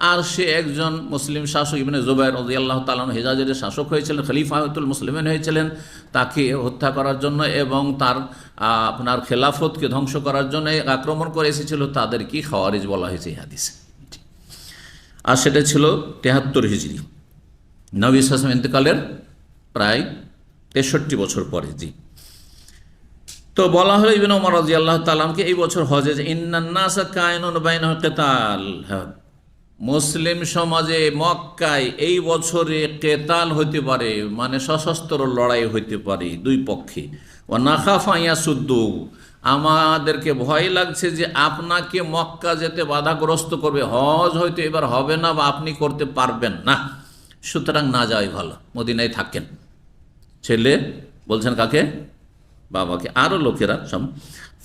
আর সে একজন মুসলিম শাসক। ইবনে জুবাইর রাদিয়াল্লাহু তাআলা হিজাজের শাসক হয়েছিলেন, খলিফাতুল মুসলিমিন হয়েছিলেন। তাকে হত্যা করার জন্য এবং তার আপনার খেলাফতকে ধ্বংস করার জন্য আক্রমণ করে এসেছিল, তাদেরকে খাওয়ারিজ বলা হয়েছে এই হাদিসে। আর সেটা ছিল 73 হিজরি, নবী সাল্লাল্লাহু আলাইহি ওয়াসাল্লাম ইন্তেকালের প্রায় 63 বছর পরে। জি, তো বলা হলো ইবনে ওমর রাদিয়াল্লাহু তাআলা আনহুকে এই বছর হজে, ইন্নান নাসা কায়নুন বাইনাহুম কিতাল, মুসলিম সমাজে মক্কায় এই বছরে কেতাল হইতে পারে, মানে সশস্ত্র লড়াই হইতে পারে দুই পক্ষে। ও নাখাফা ইয়াসুদ্দু, আমাদেরকে ভয় লাগছে যে আপনাকে মক্কা যেতে বাধাগ্রস্ত করবে, হজ হয়তো এবার হবে না বা আপনি করতে পারবেন না, সুতরাং না যাওয়াই ভালো, মদিনায় থাকেন। ছেলে বলছেন কাকে? বাবাকে। আরও লোকেরা সব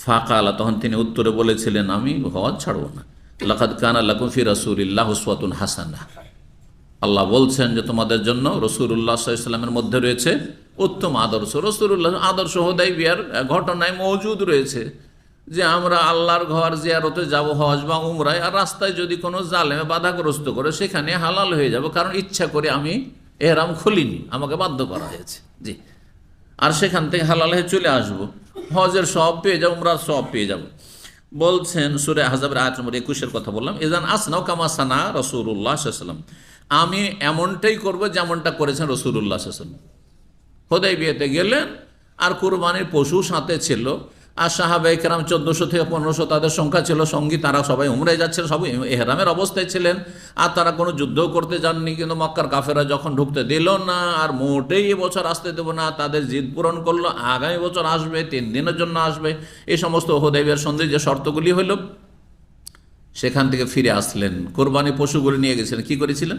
ফাঁকা আলা, তখন তিনি উত্তরে বলেছিলেন, আমি হজ ছাড়ব না। লাকাদ কানা লাকুম ফি রাসূলিল্লাহি উসওয়াতুন হাসানাহ, আল্লাহ বলছেন যে তোমাদের জন্য রাসূলুল্লাহ সাল্লাল্লাহু আলাইহি ওয়াসাল্লামের মধ্যে রয়েছে উত্তম আদর্শ। রাসূলুল্লাহ আদর্শ হুদায়বিয়ার ঘটনায় মওজুদ রয়েছে, যে আমরা আল্লাহর ঘর জিয়ারতে যাব, হজ বা উমরায়, আর রাস্তায় যদি কোনো জালেমে বাধাগ্রস্ত করে সেখানে হালাল হয়ে যাব, কারণ ইচ্ছা করে আমি এহরাম খুলিনি, আমাকে বাধ্য করা হয়েছে। জি, আর সেখান থেকে হালাল হয়ে চলে আসবো, হজের সব পেয়ে যাবো, উমরার সব পেয়ে যাবো। বলছেন সূরা আহজাবের আয়াত নম্বর 21 কথা বললাম, ইযান আসনাউ কামা সানা রাসূলুল্লাহ সাল্লাল্লাহু আলাইহি ওয়াসাল্লাম, আমি এমনটাই করব যেমনটা করেছেন রাসূলুল্লাহ সাল্লাল্লাহু আলাইহি ওয়াসাল্লাম। হুদায়বিয়াতে গেলেন, আর কুরবানির পশু সাথে ছিল, আর সাহাবায়ে কেরাম 1400 থেকে 1500 তাদের সংখ্যা ছিল সঙ্গী, তারা সবাই উমরায় যাচ্ছেন, সবাই ইহরামের অবস্থায় ছিলেন, আর তারা কোনো যুদ্ধ করতে যাননি। কিন্তু মক্কার কাফেররা যখন ঢুকতে দিল না, আর মোটেই এবছর আসতে দেব না, তাদের জিদ পূরণ করলো, আগামী বছর আসবে, 3 দিনের জন্য আসবে, এই সমস্ত হুদায়বিয়ার সন্ধির যে শর্তগুলি হইল, সেখান থেকে ফিরে আসলেন, কোরবানি পশুগুলি নিয়ে গেছিলেন, কি করেছিলেন?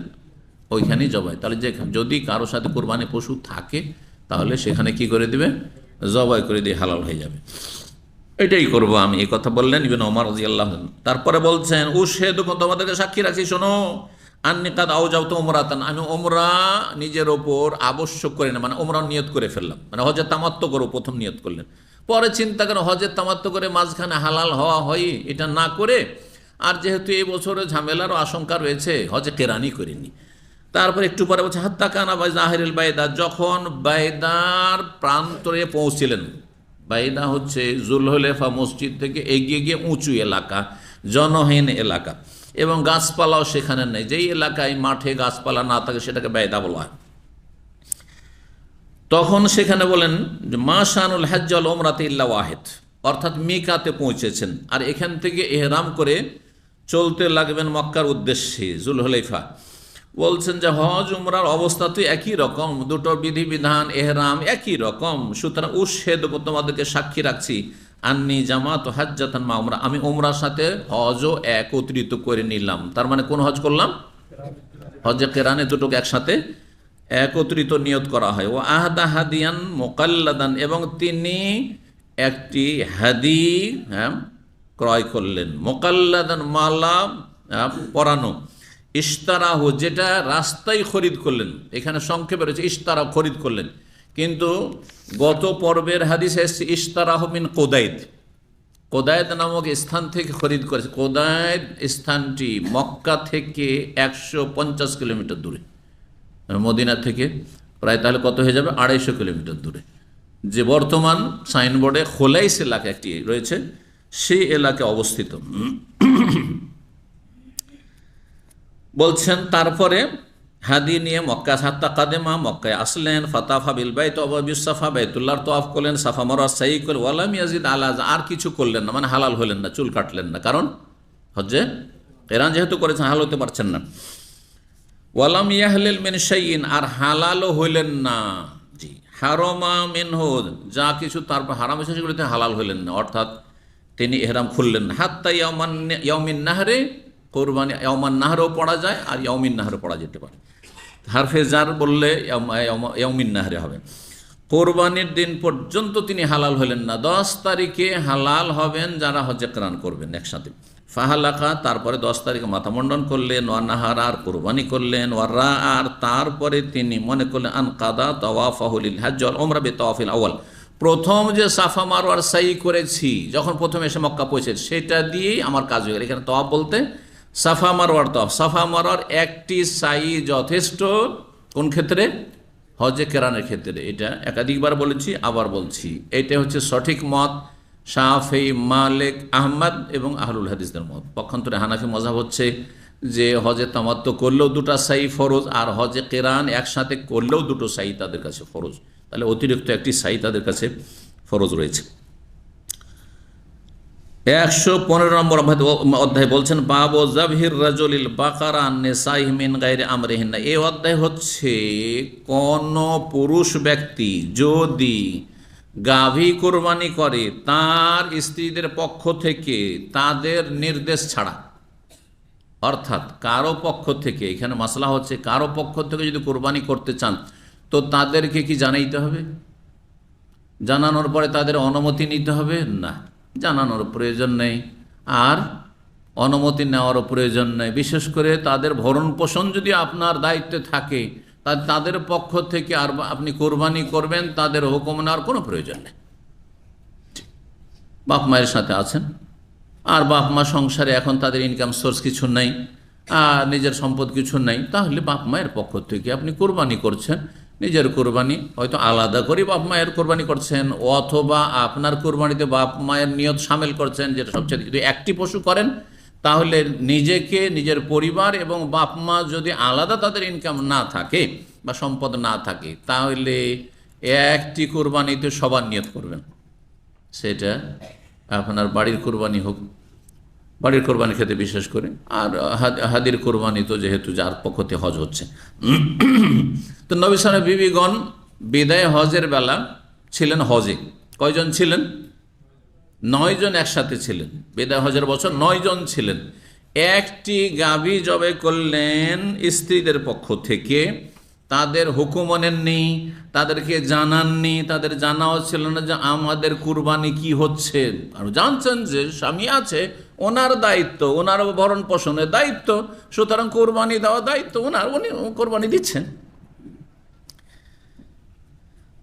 ওইখানেই জবাই। তাহলে যে যদি কারোর সাথে কোরবানি পশু থাকে, তাহলে সেখানে কি করে দিবে? জবাই করে দিয়ে হালাল হয়ে যাবে। এটাই করবো আমি, এই কথা বললেন ইবনে ওমর রাদিয়াল্লাহু আনহু। তারপরে বলছেন, উশহিদুকুম, তোমাদেরকে সাক্ষী রাখি, শোনো, আন্নী কাদ আওজাবতু উমরাতান, আমি উমরা নিজের ওপর আবশ্যক করে না, মানে উমরা নিয়ত করে ফেললাম, মানে হজের তামাত্তু করো, প্রথম নিয়ত করলেন, পরে চিন্তা করেন হজের তামাত্তু করে মাঝখানে হালাল হওয়া হয়, এটা না করে, আর যেহেতু এই বছরে ঝামেলারও আশঙ্কা রয়েছে, হজে কেরানি করিনি। তারপর একটু পরে বলছে হাত্তা কানা বাই জাহিরুল বাইদা, যখন বাইদার প্রান্তরে পৌঁছিলেন, বাইদা হচ্ছে জুলহুলাইফা মসজিদ থেকে এগিয়ে গিয়ে উঁচু এলাকা, জনহীন এলাকা, এবং গাছপালাও সেখানে নেই। যেই এলাকায় মাঠে গাছপালা না থাকে সেটাকে বাইদা বলা হয়। তখন সেখানে বলেন যে মা শানুল হজ্জ ওয়াল উমরাতি ইল্লা ওয়াহিদ, অর্থাৎ মিকাতে পৌঁছেছেন, আর এখান থেকে ইহরাম করে চলতে লাগবেন মক্কার উদ্দেশ্যে জুলহুলাইফা। বলছেন যে হজ উমরার অবস্থা তো একই রকম, দুটো বিধিবিধান এহরাম একই রকম, সুতরাং উশহিদুকুম, তোমাদেরকে সাক্ষী রাখছি, আন্নী জামাত হাজ্জাতান মা উমরা, আমি উমরার সাথে হজও একত্রিত করে নিলাম। তার মানে কোন হজ করলাম? হজে কেরানে দুটোকে একসাথে একত্রিত নিয়ত করা হয়। ও আহদা হাদিয়ান মুকাল্লাদান, এবং তিনি একটি হাদি ক্রয় করলেন, মুকাল্লাদান মালা পরানো, ইশতারাহু, যেটা রাস্তায় খরিদ করলেন, এখানে সংক্ষেপে রয়েছে ইশতারা, খরিদ করলেন, কিন্তু গত পর্বের হাদিসে এসেছে ইশতারাহু মিন কুদাইদ, কোদায়েদ নামক স্থান থেকে খরিদ করেছে। কোদায়েদ স্থানটি মক্কা থেকে 150 কিলোমিটার দূরে, মদিনা থেকে প্রায় তাহলে কত হয়ে যাবে, 250 কিলোমিটার দূরে। যে বর্তমান সাইনবোর্ডে খোলাইস এলাকা একটি রয়েছে, সেই এলাকায় অবস্থিত। বলছেন তারপরে হাদি নিয়ে মক্কা হাত্তা কাদেমা, মক্কায় আসলেন। ফাতাফা বিল বাইত ওয়াবিসাফা, বাইতুল্লাহর তওয়াফ করলেন, সাফা মারওয়া সাই করলেন। ওয়ালাম ইয়াজিদ আলা, আর কিছু করলেন না, মানে হালাল হলেন না, চুল কাটলেন না, কারণ হজ্জে কেরান যেহেতু করেছেন হালাল হতে পারছেন না। ওয়ালাম ইয়াহলিল মিন শাইইন, আর হালালও হইলেন না। জি, হারামা মিনহু, যা কিছু তারপর হারাম হয়েছে সেগুলিতে হালাল হইলেন না, অর্থাৎ তিনি ইহরাম খুললেন না। হাত্তা ইয়াউমিন নাহরে, কোরবানি ইয়াউমান নাহরেও পড়া যায় আর ইয়াউমিন নাহরে পড়া যেতে পারে। হারফে জার বললে ইয়াউমিন নাহরে হবে। কোরবানির দিন পর্যন্ত তিনি হালাল হলেন না। 10 তারিখে হালাল হবেন যারা হজ্জে কেরান করবেন একসাথে। ফাহালাকা, তারপরে 10 তারিখে মাথা মুন্ডন করলেন। ওয়া নাহার, আর কোরবানি করলেন। ওয়ারা, আর তারপরে তিনি মনে করলেন আন কাদা তাওয়াফাহু লিল হজ্জ ওয়াল উমরা বিতাওয়াফিল আউয়াল, প্রথম যে সাফা মারওয়ার সাই করেছি যখন প্রথম এসে মক্কা পৌঁছেছি, সেটা দিয়েই আমার কাজ হয়ে গেল। এখানে তাওয়াফ বলতে সাফা মারওয়ার তাওয়াফ, সাফা মারওয়ার একটি সাই যথেষ্ট। কোন ক্ষেত্রে? হজে কেরানের ক্ষেত্রে। এটা একাধিকবার বলেছি, আবার বলছি, এটা হচ্ছে সঠিক মত শাফি, মালিক, আহমদ এবং আহলুল হাদিসদের মত। পক্ষান্তরে হানাফি মযহাব হচ্ছে যে হজে তামাত্তু করলেও 2টা সাই ফরজ, আর হজে কেরান একসাথে করলেও 2টো সাই তাদের কাছে ফরজ, তাহলে অতিরিক্ত একটি সাই তাদের কাছে ফরজ রয়েছে। 115 নম্বর অধ্যায় বলছেন বাবু জাবহির রাজুলিল বাকারা আন নিসাইহি মিন গায়রি আমরিহিন্না। এই অধ্যায় হচ্ছে কোন পুরুষ ব্যক্তি যদি গাভী কোরবানি করে তার স্ত্রীদের পক্ষ থেকে তাদের নির্দেশ ছাড়া, অর্থাৎ কারো পক্ষ থেকে, এখানে মাসলা হচ্ছে কারো পক্ষ থেকে যদি কোরবানি করতে চান তো তাদেরকে কি জানাইতে হবে? জানানোর পরে তাদের অনুমতি নিতে হবে? না, জানানোর প্রয়োজন নেই, আর অনুমতি নেওয়ারও প্রয়োজন নেই। বিশেষ করে তাদের ভরণ পোষণ যদি আপনার দায়িত্বে থাকে, তাদের পক্ষ থেকে আর আপনি কোরবানি করবেন, তাদের হুকুম নেওয়ার কোনো প্রয়োজন নেই। বাপ মায়ের সাথে আছেন, আর বাপ মা সংসারে এখন তাদের ইনকাম সোর্স কিছু নেই, আর নিজের সম্পদ কিছু নেই, তাহলে বাপ মায়ের পক্ষ থেকে আপনি কোরবানি করছেন। নিজের কোরবানি হয়তো আলাদা করে বাপ মায়ের কোরবানি করছেন, অথবা আপনার কোরবানিতে বাপ মায়ের নিয়ত সামিল করছেন, যেটা সবচেয়ে। যদি একটি পশু করেন তাহলে নিজেকে, নিজের পরিবার এবং বাপ মা যদি আলাদা তাদের ইনকাম না থাকে বা সম্পদ না থাকে, তাহলে একটি কোরবানিতে সবার নিয়ত করবেন। সেটা আপনার বাড়ির কোরবানি হোক, বাড়ির কোরবানির ক্ষেত্রে বিশেষ করে, আর হাদির কোরবানি তো যেহেতু যার পক্ষতে হজ হচ্ছে। তো নবী সাল্লাল্লাহু আলাইহি বিবিগণ বিদায় হজের বেলা ছিলেন হজে। কয়জন ছিলেন? 9 জন একসাথে ছিলেন। বিদায় হজের বছর 9 জন ছিলেন। একটি গাভী জবাই করলেন স্ত্রীদের পক্ষ থেকে, তাদের হুকুম নেননি, তাদেরকে জানাননি, তাদের জানাও ছিল না যে আমাদের কুরবানি কি হচ্ছে। আর জানছেন যে স্বামী আছে, ওনার দায়িত্ব, ওনার ভরণ পোষণের দায়িত্ব, সুতরাং কোরবানি দেওয়া দায়িত্ব ওনার, উনি কোরবানি দিচ্ছেন।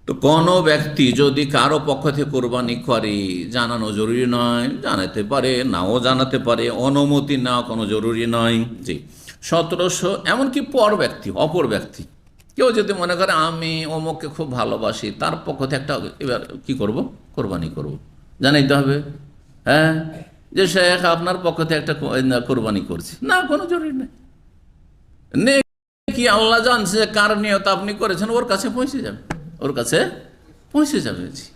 তো কোনো ব্যক্তি যদি কারো পক্ষ থেকে কোরবানি করে, জানানো জরুরি নয়, জানাতে পারে, নাও জানাতে পারে, অনুমতি নেওয়া কোনো জরুরি নয়। জি, 1700, এমনকি অপর ব্যক্তি কেউ যদি মনে করে আমি অমুককে খুব ভালোবাসি, তার পক্ষ থেকে একটা, এবার কি করব, কোরবানি করব, জানাইতে হবে। হ্যাঁ, যে শেখ আপনার পক্ষ থেকে একটা কোরবানি করছি, না, কোনো জরুরি নেই। কি আল্লাহ জানছে কার নিয়ত আপনি করেছেন, ওর কাছে পৌঁছে যাবে, ওর কাছে পৌঁছে যাবে, জি,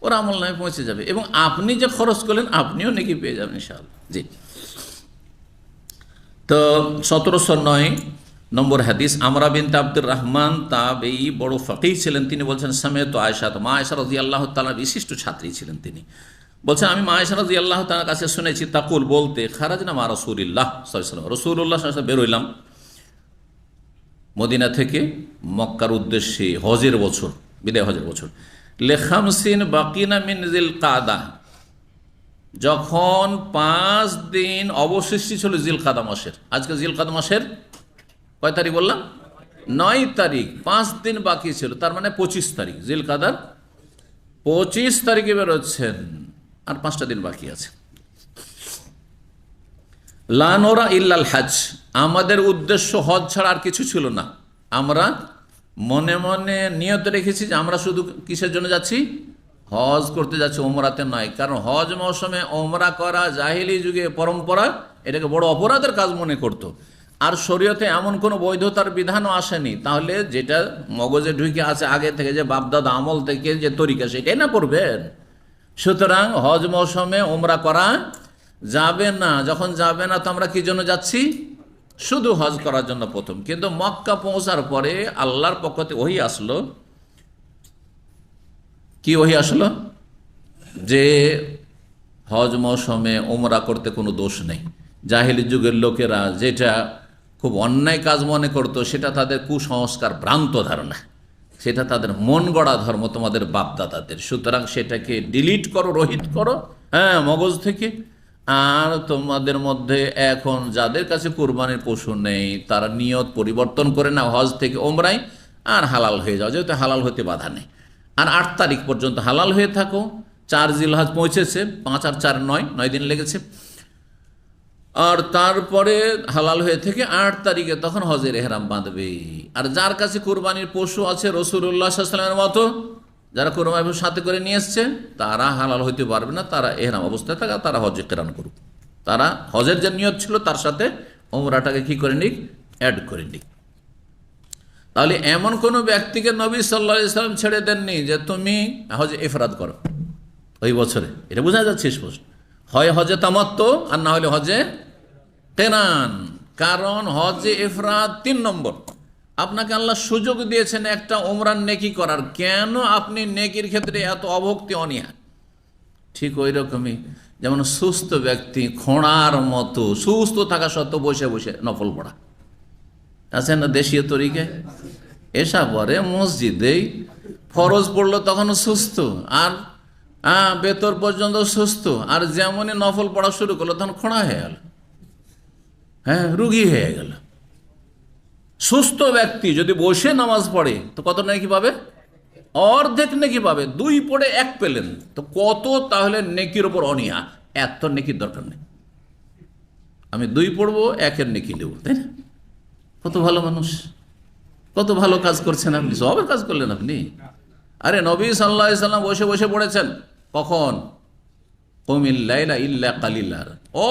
ওর আমল নামে পৌঁছে যাবে, এবং আপনি যে খরচ করলেন আপনিও নাকি পেয়ে যাবেন ইনশাআল্লাহ। জি, তো 1709 নম্বর হাদিস, আমরা বিনতে আব্দুর রহমান তাবেঈ, বড় ফকিহ ছিলেন। তিনি বলছেন সামিআতু আয়েশা, মা আয়েশা রাদিয়াল্লাহু তাআলা বিশিষ্ট ছাত্রী ছিলেন। তিনি বলছেন আমি মা আয়েশা রাদিয়াল্লাহু তাআলার কাছে শুনেছি তাকুল বলতে, খারাজনা মা রাসূলিল্লাহ সাল্লাল্লাহু আলাইহি ওয়াসাল্লাম, রাসূলুল্লাহ সাল্লাল্লাহু আলাইহি ওয়াসাল্লাম বেরোইলাম মদিনা থেকে মক্কার উদ্দেশ্যে হজের বছর, বিদায় হজের বছর। লেখামসিন বাকিনা মিন জিলকাদা, যখন 5 দিন অবশিষ্ট ছিল জিলকাদা মাসের। আজকে জিলকাদা মাসের কয় তারিখ বললাম? 9 তারিখ। 5 দিন বাকি ছিল, তার মানে 25 তারিখ। জিলকাদার 25 তারিখে বেরোচ্ছেন। আর 5টা দিন বাকি আছে। লা নোরা ইল্লাল হজ, আমাদের উদ্দেশ্য হজ ছাড়া আর কিছু ছিল না। আমরা মনে মনে নিয়ত রেখেছি যে আমরা শুধু কিসের জন্য যাচ্ছি, হজ করতে যাচ্ছি, ওমরাতে নয়। কারণ হজ মৌসুমে ওমরা করা জাহিলি যুগে পরম্পরা, এটাকে বড় অপরাধের কাজ মনে করত। আর শরীয়তে এমন কোনো বৈধতার বিধানও আসেনি। তাহলে যেটা মগজে ঢুকে আছে আগে থেকে, যে বাপদাদা আমল থেকে যে তরিকা, সেটাই না করবেন। সুতরাং হজ মৌসুমে ওমরা করা যাবে না। যখন যাবে না, তো আমরা কি জন্য যাচ্ছি, শুধু হজ করার জন্য প্রথম। কিন্তু মক্কা পৌঁছার পরে আল্লাহর পক্ষ থেকে ওহী আসলো। কি ওহী আসলো? যে হজ মৌসুমে ওমরা করতে কোনো দোষ নেই। জাহেলি যুগের লোকেরা যেটা খুব অন্যায় কাজ মনে করতো, সেটা তাদের কুসংস্কার, ভ্রান্ত ধারণা, সেটা তাদের মন গড়া ধর্ম, তোমাদের বাপদাদাদের। সুতরাং সেটাকে ডিলিট করো, রহিত করো, হ্যাঁ, মগজ থেকে। আর তোমাদের মধ্যে এখন যাদের কাছে কুরবানির পশু নেই, তারা নিয়ত পরিবর্তন করে না হজ থেকে ওমরাই, আর হালাল হয়ে যাও, যেহেতু হালাল হতে বাধা নেই। আর 8 তারিখ পর্যন্ত হালাল হয়ে থাকো। 4 জিলহজ পৌঁছেছে, 5 আর 4 9 দিন লেগেছে। আর তারপরে হালাল হয়ে থেকে 8 তারিখে তখন হজের এহরাম বাঁধবে। আর যার কাছে কুরবানির পশু আছে রাসূলুল্লাহ সাল্লাল্লাহু আলাইহি ওয়াসাল্লামের মতো, যারা কুরবানির পশু সাথে করে নিয়ে এসছে, তারা হালাল হইতে পারবে না। তারা এহরাম অবস্থায় থাকা, তারা হজে কিরান করুক। তারা হজের যে নিয়ত ছিল তার সাথে ওমরাটাকে কি করে নিক, অ্যাড করে নিক। তাহলে এমন কোনো ব্যক্তিকে নবী সাল্লাল্লাহু আলাইহি ওয়াসাল্লাম ছেড়ে দেননি যে তুমি হজে ইফরাদ করো ওই বছরে। এটা বোঝা যাচ্ছে স্পষ্ট। হয় হজে তামাত্তু, আর না হলে হজে কিরান। কারণ হজে ইফরাদ 3 নম্বর। আপনাকে আল্লাহ সুযোগ দিয়েছেন একটা ওমরার নেকি করার, কেন আপনি নেকির ক্ষেত্রে এত অভক্তি, অনীহা? ঠিক ওই রকমই যেমন সুস্থ ব্যক্তি খোঁড়ার মতো সুস্থ থাকা সত্ত্বেও বসে বসে নফল পড়া আছে না দেশীয় তরিকায়। এসা পরে মসজিদেই ফরজ পড়লো তখনও সুস্থ, আর বেতর পর্যন্ত সুস্থ, আর যেমনই নফল পড়া শুরু করলো তখন খোঁড়া হয়ে গেল, হ্যাঁ, রুগী হয়ে গেল। সুস্থ ব্যক্তি যদি বসে নামাজ পড়ে তো কত নেকি পাবে? অর্ধেক নেকি পাবে। 2 পড়ে 1 পেলেন তো কত? তাহলে নেকির ওপর অনীহা। এত নেকির দরকার নেই, আমি 2 পড়বো, 1-এর নেকি দেবো, তাই না? কত ভালো মানুষ, কত ভালো কাজ করছেন আপনি, সবের কাজ করলেন আপনি। আরে নবী সাল্লাল্লাহু আলাইহি ওয়াসাল্লাম বসে বসে পড়েছেন কখন? কুমিল লাইলা ইল্লা কালিলা,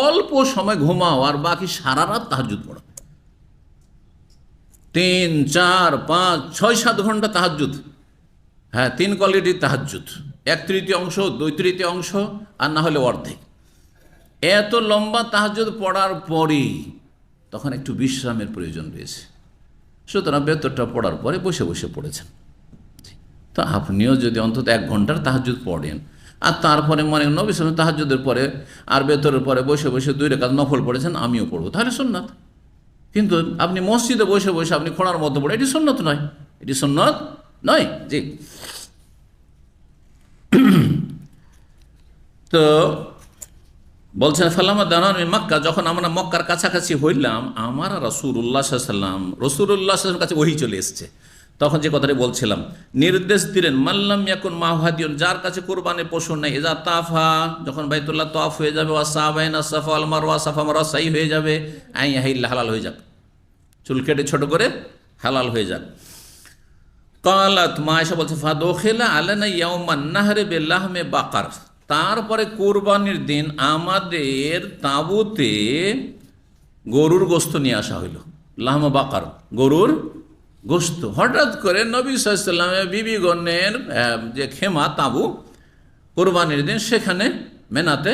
অল্প সময় ঘুমাও আর বাকি সারা রাত তাহাজ্জুদ পড়ো। 3, 4, 5, 6, 7 ঘন্টা তাহাজ্জুদ। হ্যাঁ, 3 কোয়ালিটির তাহাজ্জুদ, 1/3 অংশ, 2/3 অংশ, আর না হলে অর্ধেক। এত লম্বা তাহাজ্জুদ পড়ার পরই তখন একটু বিশ্রামের প্রয়োজন রয়েছে। সুতরাং বেতরটা পড়ার পরে বসে বসে পড়েছেন। তো আপনিও যদি অন্তত 1 ঘন্টার তাহাজ্জুদ পড়েন, আর তারপরে মনে নবী সাল্লাল্লাহু তাহাজ্জুদের পরে আর বেতরের পরে বসে বসে 2 রাকাত নফল পড়েছেন, আমিও পড়বো, তাহলে সুন্নাত। কিন্তু আপনি মসজিদে বসে বসে আপনি খোঁড়ার মতো পড়ে, এটি সুন্নত নয়, এটি সুন্নত নয়। জি, তো বলছেন ফালামা দানানি মক্কা, যখন আমরা মক্কার কাছাকাছি হইলাম, আমার রাসূলুল্লাহ সাল্লাল্লাহু আলাইহি ওয়াসাল্লাম কাছে ওহী চলে এসেছে। তখন যে কথাটি বলছিলাম, নির্দেশ দিলেন মাল্লাম ইয়াকুন মাহাদিয়ুন, যার কাছে কুরবানির পশু নেই, ইজা তাফা, যখন বাইতুল্লাহ তাওয়াফ হয়ে যাবে, ওয়া সাবাইনা সাফা ওয়াল মারওয়া, সাফা মারওয়া সাই হয়ে যাবে, আইয়াহিল, হালাল হয়ে যাক, চুল কেটে ছোট করে হালাল হয়ে যাক। কালাত, মা আয়েশা বলছে, ফাদখিলা আলানা ইয়াউমান নাহরি বিলাহমে বাকার, তারপরে কুরবানির দিন আমাদের তাঁবুতে গরুর গোশত নিয়ে আসা হইল। লাহমে বাকার, গরুর গোশত। হঠাৎ করে নবী সাল্লাল্লাহু আলাইহি ওয়াসাল্লামের বিবিগণের যে খেমা, তাঁবু, কুরবানির দিন সেখানে মেনাতে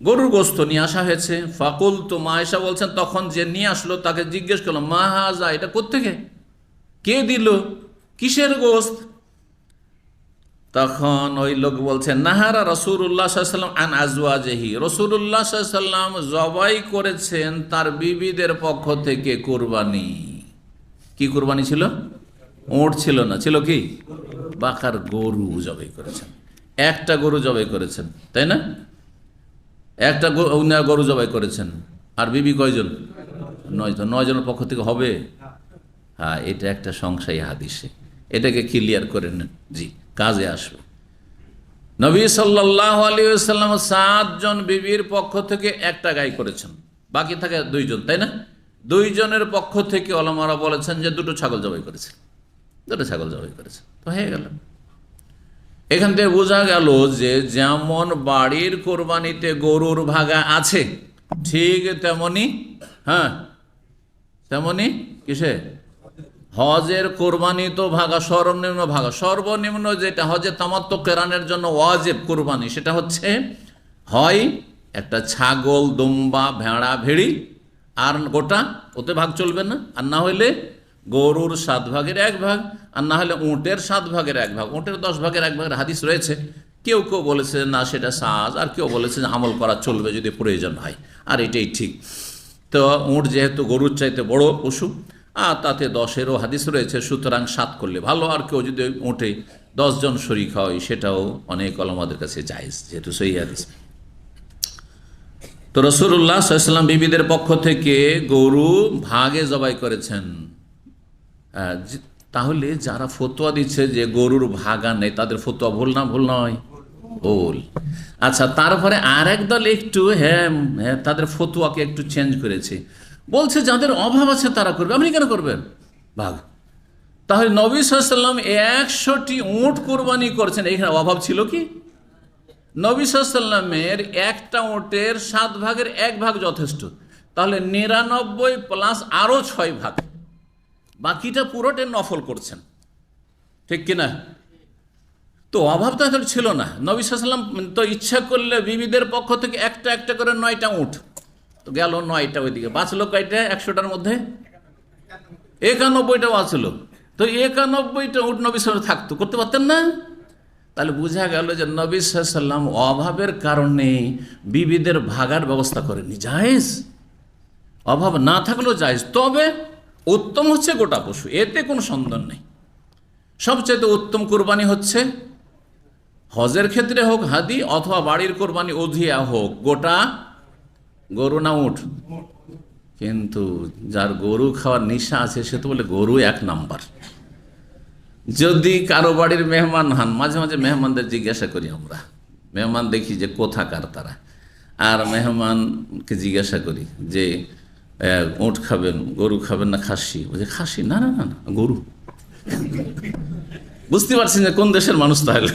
গরুর গোশত নিয়ে আসা হয়েছে। ফাকুলতু, মা আয়েশা বলছেন, তখন যে নিয়ে আসলো তাকে জিজ্ঞেস করলাম, মা হাজা, এটা কোত্থেকে, কে দিল, কিসের গোশত? তখন ওই লোক বলছেন, নাহারা রাসূলুল্লাহ সাল্লাল্লাহু আলাইহি ওয়াসাল্লাম আন আজওয়াজিহি, রাসূলুল্লাহ সাল্লাল্লাহু আলাইহি ওয়াসাল্লাম জবাই করেছেন তার বিবিদের পক্ষ থেকে কুরবানি। কি কুরবানি ছিল? ওট ছিল না, ছিল কি? বাকার, গরু জবাই করেছেন। একটা গরু জবাই করেছেন, তাই না? একটা গরু জবাই করেছেন। আর বিবি কয়জন? 9 জন। 9 জনের পক্ষ থেকে হবে? হ্যাঁ, এটা একটা সংশয় হাদিসে, এটাকে ক্লিয়ার করে নেন, জি, কাজে আসবে। নবী সাল্লাল্লাহু আলাইহি ওয়াসাল্লাম 7 জন বিবির পক্ষ থেকে একটা গাই করেছেন, বাকি থাকে 2 জন, তাই না? 2 জনের পক্ষ থেকে ওলামারা বলেছেন যে 2টো ছাগল জবাই করেছেন, 2টো ছাগল জবাই করেছেন, তো হয়ে গেল। এখান থেকে বোঝা গেল যে যেমন বাড়ির কোরবানিতে গরুর ভাগা আছে, ঠিক তেমনি তেমনি কিসে হজের কোরবানি তো ভাগা, সর্বনিম্ন যেটা হজে তামাত্তু কেরানের জন্য ওয়াজিব কোরবানি, সেটা হচ্ছে হয় একটা ছাগল, দুম্বা, ভেড়া, ভেড়ি আর গোটা, ওতে ভাগ চলবে না। আর না হইলে গরুর 7 ভাগের 1 ভাগ, আর না হলে উটের 7 ভাগের 1 ভাগ, উটের 10 ভাগের 1 ভাগের হাদিস রয়েছে। কেউ কেউ বলেছে না সেটা সাজ, আর কেউ বলেছে আমল করা চলবে যদি প্রয়োজন হয়, আর এটাই ঠিক। তো উট যেহেতু গরুর চাইতে বড় পশু, আর তাতে 10-এরও হাদিস রয়েছে, সুতরাং 7 করলে ভালো। আর কেউ যদি উঠে 10 জন শরীক হয়, সেটাও অনেক ওলামাদের কাছে জায়েজ, যেহেতু সহিহ হাদিস। তো রাসূলুল্লাহ সাল্লাল্লাহু আলাইহি ওয়াসাল্লাম বিবিদের পক্ষ থেকে গরু ভাগে জবাই করেছেন। তাহলে যারা ফতোয়া দিচ্ছে যে গরুর ভাগা নেই, তাদের ফতোয়া ভুল না? ভুল নয়, ভুল। আচ্ছা, তারপরে আর এক দল একটু তাদের ফতোয়াকে একটু চেঞ্জ করেছে, বলছে যাদের অভাব আছে তারা করবে। আপনি কেন করবেন ভাগ? তাহলে নবী সাল্লাল্লাহু আলাইহি ওয়াসাল্লাম 100টি উট কোরবানি করছেন, এখানে অভাব ছিল কি? নবী সাল্লাল্লাহু আলাইহি ওয়াসাল্লামের একটা উটের 7 ভাগের 1 ভাগ যথেষ্ট, তাহলে 99 প্লাস আরো 6 ভাগ, বাকিটা পুরোটা নফল করছেন, ঠিক কিনা? তো অভাব তো এখন ছিল না। নবী সাল্লাল্লাহু আলাইহি ওয়াসাল্লাম তো ইচ্ছা করলে বিবিদের পক্ষ থেকে একটা একটা করে 9টা উট, তো গেল 9টা, ওইদিকে বাঁচলো কয়টা? 100টার মধ্যে 91টা বাঁচলো। তো 91টা উট নবী সাল্লাল্লাহু থাকতো, করতে পারতেন না? তাহলে বোঝা গেল যে নবী সাল্লাল্লাহু আলাইহি ওয়াসাল্লাম অভাবের কারণে বিবিদের ভাগার ব্যবস্থা করেননি, জায়েজ। অভাব না থাকলেও জায়েজ, তবে উত্তম হচ্ছে গোটা পশু, এতে কোনো সন্দেহ নেই। সবচেয়ে উত্তম কোরবানি হচ্ছে হজের ক্ষেত্রে হোক হাদি, অথবা বাড়ির কোরবানি উযিয়া হোক গোটা গরু না উট। কিন্তু যার গরু খাওয়ার নেশা আছে সে তো বলে গরু 1 নাম্বার। যদি কারো বাড়ির মেহমান হন, মাঝে মাঝে মেহমানদের জিজ্ঞাসা করি আমরা, মেহমান দেখি যে কোথাকার তারা, আর মেহমানকে জিজ্ঞাসা করি যে উট খাবেন, গরু খাবেন না খাসি? বলছে খাসি। না না না না, গরু। বুঝতে পারছেন যে কোন দেশের মানুষ তাহলে?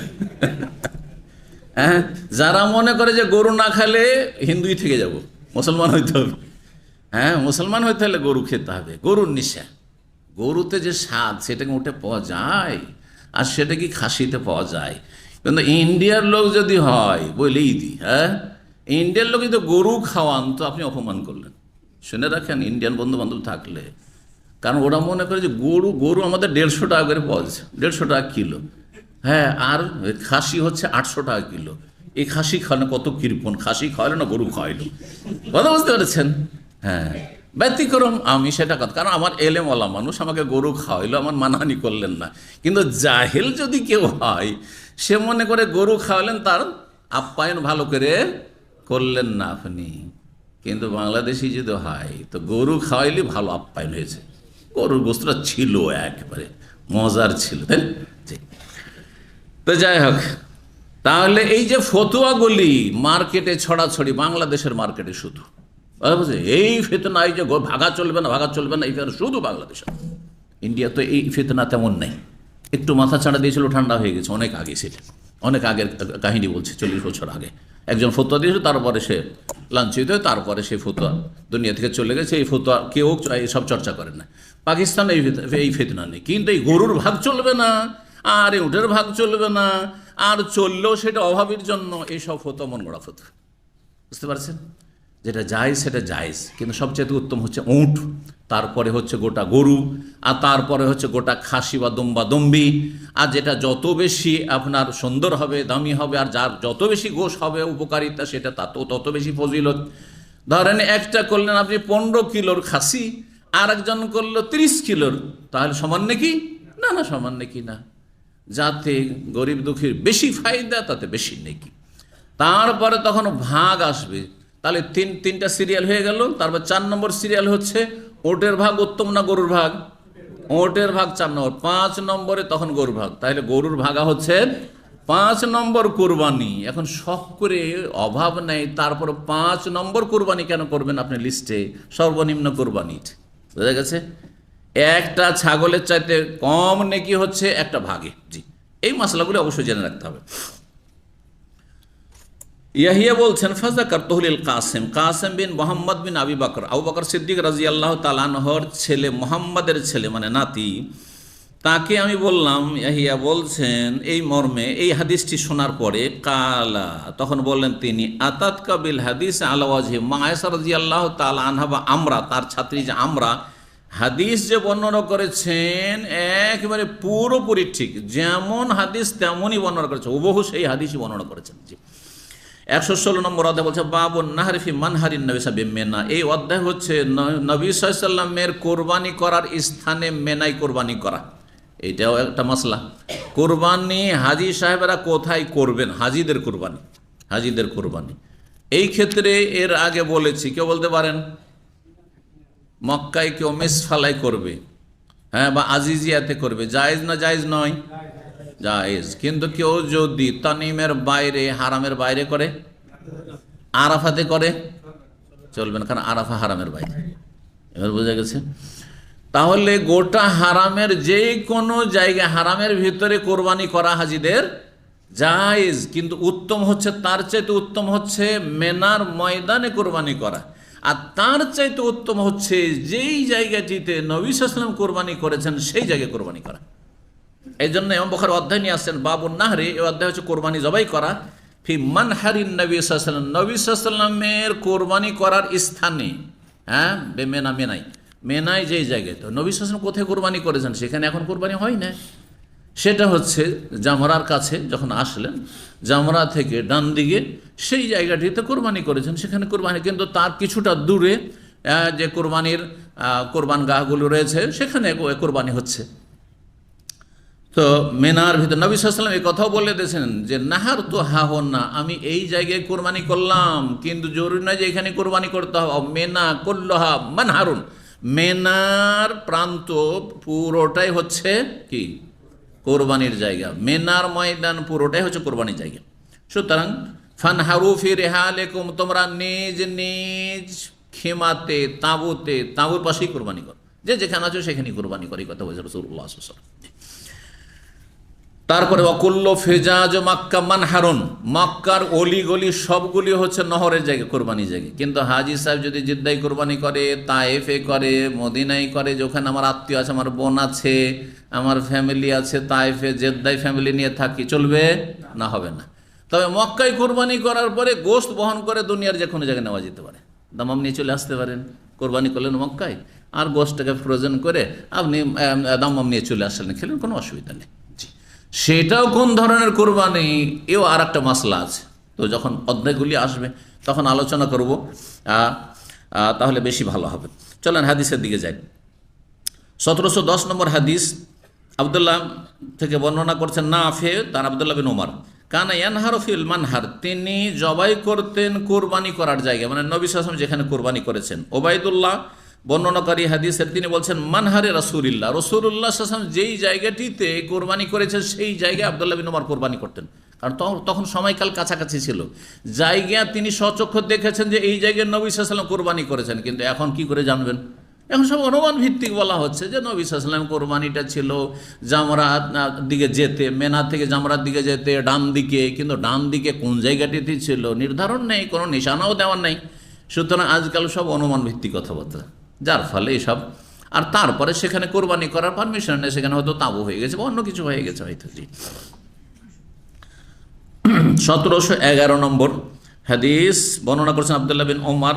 যারা মনে করে যে গরু না খেলে হিন্দুই থেকে যাব, মুসলমান হইতে হবে, মুসলমান হইতে হলে গরু খেতে হবে। গরুর নেশা, গরুতে যে স্বাদ সেটাকে উঠে পাওয়া যায়, আর সেটা কি খাসিতে পাওয়া যায়? কিন্তু ইন্ডিয়ার লোক যদি হয়, বলেই দিই, ইন্ডিয়ার লোক যদি গরু খাওয়ান তো আপনি অপমান করলেন। শুনে রাখেন ইন্ডিয়ান বন্ধু বান্ধব থাকলে, কারণ ওরা মনে করে যে গরু আমাদের 150 টাকা করে পাওয়া যাচ্ছে, 150 টাকা কিলো। আর খাসি হচ্ছে 800 টাকা কিলো। এই খাসি খাওয়ানো কত কৃপণ, খাসি খাওয়ালো না গরু খাওয়াইলো, কথা বুঝতে পেরেছেন? ব্যতিক্রম আমি সেটা কথা, কারণ আমার এলেমওয়ালা মানুষ, আমাকে গরু খাওয়াইলো, আমার মানহানি করলেন না। কিন্তু জাহেল যদি কেউ হয়, সে মনে করে গরু খাওয়ালেন, তার আপ্যায়ন ভালো করে করলেন না আপনি। কিন্তু বাংলাদেশি যদি হয় তো গরু খাওয়াইলে ভালো আপ্যায়ন হয়েছে, গরুর গোস্তটা ছিল একেবারে মজার ছিল, তাই না? তো যাই হোক, তাহলে এই যে ফতুয়াগুলি মার্কেটে ছড়াছড়ি, বাংলাদেশের মার্কেটে শুধু এই ফিতনা, এই যে ভাগা চলবে না, ভাগা চলবে না, এই শুধু বাংলাদেশে। ইন্ডিয়া তো এই ফিতনা তেমন নেই, একটু মাথা ছাড়া দিয়েছিল, ঠান্ডা হয়ে গেছে অনেক আগে। সেটা অনেক আগের কাহিনী বলছে, 40 বছর আগে একজন ফতোয়া দিয়েছিল, তারপরে সে লাঞ্ছিত হয়ে তারপরে সেই ফতোয়া দুনিয়া থেকে চলে গেছে। এই ফতোয়া কেউ সব চর্চা করে না। পাকিস্তানে এই ফিতনা নেই, কিন্তু এই গরুর ভাগ চলবে না, আর এই উটের ভাগ চলবে না, আর চললেও সেটা অভাবের জন্য, এইসব ফতোয়া মন গড়া ফতোয়া। বুঝতে পারছেন? যেটা জায়েজ সেটা জায়েজ, কিন্তু সবচেয়ে উত্তম হচ্ছে উট, তারপরে হচ্ছে গোটা গরু, আর তারপরে হচ্ছে গোটা খাসি বা দুম্বা দম্বি। আর যেটা যত বেশি আপনার সুন্দর হবে, দামি হবে, আর যার যত বেশি গোশ হবে উপকারিতা, সেটা তত বেশি ফজিলত। ধরেন একটা করলেন আপনি 15 কিলোর খাসি, আর একজন করলো 30 কিলোর, তাহলে সমান নাকি? না না, সমান নাকি না। যাতে গরিব দুঃখীর বেশি ফায়দা, তাতে বেশি নাকি। তারপরে তখন ভাগ আসবে, তাহলে তিনটা সিরিয়াল হয়ে গেল। তারপর 4 নম্বর সিরিয়াল হচ্ছে ওটের ভাগ উত্তম না গরুর ভাগ? ওটের ভাগ 4 নম্বর। 5 নম্বরে তখন গরুর ভাগ, তাহলে গরুর ভাগা হচ্ছে 5 নম্বর কোরবানি। এখন শখ করে অভাব নেই, তারপর 5 নম্বর কোরবানি কেন করবেন আপনি লিস্টে? সর্বনিম্ন কোরবানি, বোঝা গেছে? একটা ছাগলের চাইতে কম নেকি হচ্ছে একটা ভাগে। জি, এই মশলাগুলো অবশ্যই জেনে রাখতে হবে। ইয়াহিয়া বলছেন ফাজাকার তহলিল কাসেম, কাসেম বিন মোহাম্মদ বিন আবি বকর, আবু বকর সিদ্দিক রাদিয়াল্লাহু তাআলা আনহুর ছেলে, মোহাম্মদের ছেলে মানে নাতি, তাকে আমি বললাম, ইয়াহিয়া বলছেন এই মর্মে, এই হাদিসটি শোনার পরে, কালা, তখন বললেন তিনি, আতাত কাবিল হাদিস আলা ওয়াজহি, মা আয়েশা রাদিয়াল্লাহু তাআলা আনহা বা আমরা, তার ছাত্রী যে আমরা, হাদিস যে বর্ণনা করেছেন একেবারে পুরোপুরি ঠিক, যেমন হাদিস তেমনই বর্ণনা করেছেন, হুবহু সেই হাদিসই বর্ণনা করেছেন। জি, 116 নম্বর অধ্যায় বলছে বাবু নাহরিফি মানহারিন নবী সাহেব মেনা। এই অধ্যায় হচ্ছে নবী সাল্লাল্লাহু আলাইহি ওয়াসাল্লামের কোরবানি করার স্থানে মেনায় কোরবানি করা। এটাও একটা মাসলা। কোরবানি হাজি সাহেবেরা কোথায় করবেন? হাজিদের কোরবানি, হাজিদের কোরবানি। এই ক্ষেত্রে এর আগে বলেছি, কেউ বলতে পারেন মক্কায় কেউ মিসফালাই করবে, হ্যাঁ, বা আজিজিয়াতে করবে, জায়েজ না জায়েজ নয়? জায়েজ। কিন্তু কেউ যদি তানিমের বাইরে, হারামের বাইরে করে, আরাফাতে করে, চলবে না, কারণ আরাফা হারামের বাইরে। এবার বোঝা গেছে? তাহলে গোটা হারামের যে কোনো জায়গায়, হারামের ভিতরে কোরবানি করা হাজিদের জায়েজ, কিন্তু উত্তম হচ্ছে, তার চাইতে উত্তম হচ্ছে মেনার ময়দানে কোরবানি করা। আর তার চাইতে উত্তম হচ্ছে যেই জায়গাটিতে নবী সাল্লাল্লাহু আলাইহি ওয়াসাল্লাম কোরবানি করেছেন সেই জায়গায় কোরবানি করা। এই জন্য ইমাম বুখারী অধ্যায় নিয়ে আসছেন বাবুন নাহরি। এই অধ্যায় হচ্ছে কোরবানি জবাই করা ফি মানহারিন নবী সাল্লাল্লাহু আলাইহি ওয়াসাল্লাম, নবী সাল্লাল্লাহু আলাইহি ওয়াসাল্লামের কোরবানি করার স্থানে, হ্যাঁ, বেমেনা, মেনাই, মেনায় যেই জায়গায়, তো নবী সাল্লাল্লাহু আলাইহি ওয়াসাল্লাম কোথায় কোরবানি করেছেন সেখানে এখন কোরবানি হয় না। সেটা হচ্ছে জামরার কাছে যখন আসলেন, জামরা থেকে ডান দিকে সেই জায়গাটিতে কোরবানি করেছেন, সেখানে কোরবানি। কিন্তু তার কিছুটা দূরে যে কোরবান গাহগুলো রয়েছে সেখানে কোরবানি হচ্ছে। তো মেনার ভিতর নবী সাল্লাল্লাহু আলাইহি ওয়াসাল্লাম এই কথাও বলে দিয়েছেন যে নাহার তো হাহন না, আমি এই জায়গায় কোরবানি করলাম, কিন্তু জরুরি নয় যে এখানে কোরবানি করতে হবে। মেনা কুল্লুহা মানহারুন, মেনার প্রান্ত পুরোটাই হচ্ছে কি? কোরবানির জায়গা। মেনার ময়দান পুরোটাই হচ্ছে কোরবানির জায়গা। সুতরাং ফানহারু ফি রিহালিকুম, তোমরা নিজ নিজ খেমাতে, তাঁবুতে, তাঁবুর পাশেই কোরবানি করো, যে যেখানে আছো সেখানেই কোরবানি করি, কথা বলছে রাসূলুল্লাহ সাল্লাল্লাহু আলাইহি ওয়াসাল্লাম। তারপরে ওয়াকুল্লু ফিজাজ মাক্কা মানহারুন, মক্কার অলিগলি সবগুলি হচ্ছে নহরের জায়গা, কোরবানির জায়গা। কিন্তু হাজি সাহেব যদি জিদ্দায় কোরবানি করে, তায়েফে করে, মদিনায় করে, যেখানে আমার আত্মীয় আছে, আমার বোন আছে, আমার ফ্যামিলি আছে তায়েফে, জেদ্দায় ফ্যামিলি নিয়ে থাকি, চলবে না? হবে না। তবে মক্কায় কোরবানি করার পরে গোশত বহন করে দুনিয়ার যে কোনো জায়গায় নেওয়া যেতে পারে, দামাম নিয়ে চলে আসতে পারেন। কোরবানি করলেন মক্কায়, আর গোশতটাকে ফ্রোজেন করে আপনি দামাম নিয়ে চলে আসলেন, খেলেন, কোনো অসুবিধা নেই। সেটাও কোন ধরনের কোরবানি, এও আর একটা মাসলা আছে। তো যখন অধ্যায়গুলি আসবে তখন আলোচনা করব, তাহলে বেশি ভালো হবে। চলেন হাদিসের দিকে যাই। 1710 নম্বর হাদিস আব্দুল্লাহ থেকে বর্ণনা করছেন নাফে, তার আব্দুল্লাহ বিন ওমর, কানা ইয়ানহারু ফিল মানহার, তিনি জবাই করতেন কোরবানি করার জায়গা, মানে নবী সাল্লাল্লাহু আলাইহি ওয়াসাল্লাম যেখানে কোরবানি করেছেন। ওবাইদুল্লাহ বর্ণনাকারী হাদিসের তিনি বলছেন মানহারে রাসূলুল্লাহ, রাসূলুল্লাহ সাল্লাল্লাহু আলাইহি ওয়াসাল্লাম যেই জায়গাটিতে কোরবানি করেছেন সেই জায়গায় আব্দুল্লাহ বিন ওমর কোরবানি করতেন। কারণ তখন সময়কাল কাছাকাছি ছিল, জায়গা তিনি স্বচক্ষে দেখেছেন যে এই জায়গায় নবী সাল্লাল্লাহু আলাইহি ওয়াসাল্লাম কোরবানি করেছেন। কিন্তু এখন কি করে জানবেন? এখন সব অনুমান ভিত্তিক বলা হচ্ছে যে নবী সাল্লাল্লাহু আলাইহি ওয়াসাল্লাম কোরবানিটা ছিল জামরার দিকে যেতে, মেনা থেকে জামরার দিকে যেতে ডান দিকে, কিন্তু ডান দিকে কোন জায়গাটিতে ছিল নির্ধারণ নেই, কোনো নিশানাও দেওয়ার নেই। সুতরাং আজকাল সব অনুমান ভিত্তিক কথাবার্তা, যার ফলে এসব। আর তারপরে সেখানে কোরবানি করার পারমিশন নেই, সেখানে হয়তো তাঁবু হয়ে গেছে বা অন্য কিছু হয়ে গেছে হয়তো। 1711 নম্বর হাদিস বর্ণনা করছেন আব্দুল্লাহ বিন ওমর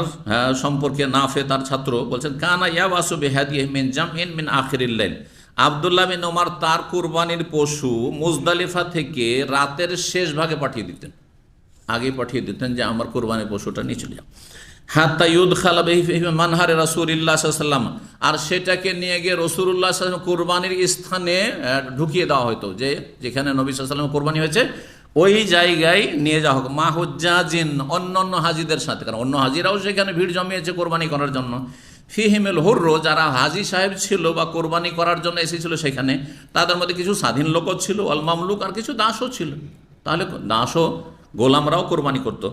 সম্পর্কে নাফে, তার ছাত্র, বলছেন কানা ইয়াবাসু বিহাদিহি মিন জামইন মিন আখিরিল লাইল, আব্দুল্লাহ বিন ওমর তার কুরবানির পশু মুজদালিফা থেকে রাতের শেষ ভাগে পাঠিয়ে দিতেন, আগে পাঠিয়ে দিতেন যে আমার কুরবানির পশুটা নিয়ে চলে যাও। হাত্তা ইউদখালা বিহি ফি মানহারে রাসূলুল্লাহ সাল্লাল্লাহু আলাইহি ওয়াসাল্লাম, আর সেটাকে নিয়ে গিয়ে রাসূলুল্লাহ সাল্লাল্লাহু আলাইহি ওয়াসাল্লাম কুরবানির স্থানে ঢুকিয়ে দেওয়া হতো, যে যেখানে নবী সাল্লাল্লাহু আলাইহি ওয়াসাল্লাম কুরবানি হয়েছে ওই জায়গায় নিয়ে যাওয়া হোক। মা হুজ্জাজিন, অন্য হাজিদের সাথে, কারণ অন্য হাজিরাও সেখানে ভিড় জমিয়েছে কোরবানি করার জন্য। ফিহিমিল হুর্র, যারা হাজি সাহেব ছিল বা কোরবানি করার জন্য এসেছিল সেখানে, তাদের মধ্যে কিছু স্বাধীন লোকও ছিল, আল মামলুক, আর কিছু দাসও ছিল। তাহলে দাসও গোলামরাও কোরবানি করত।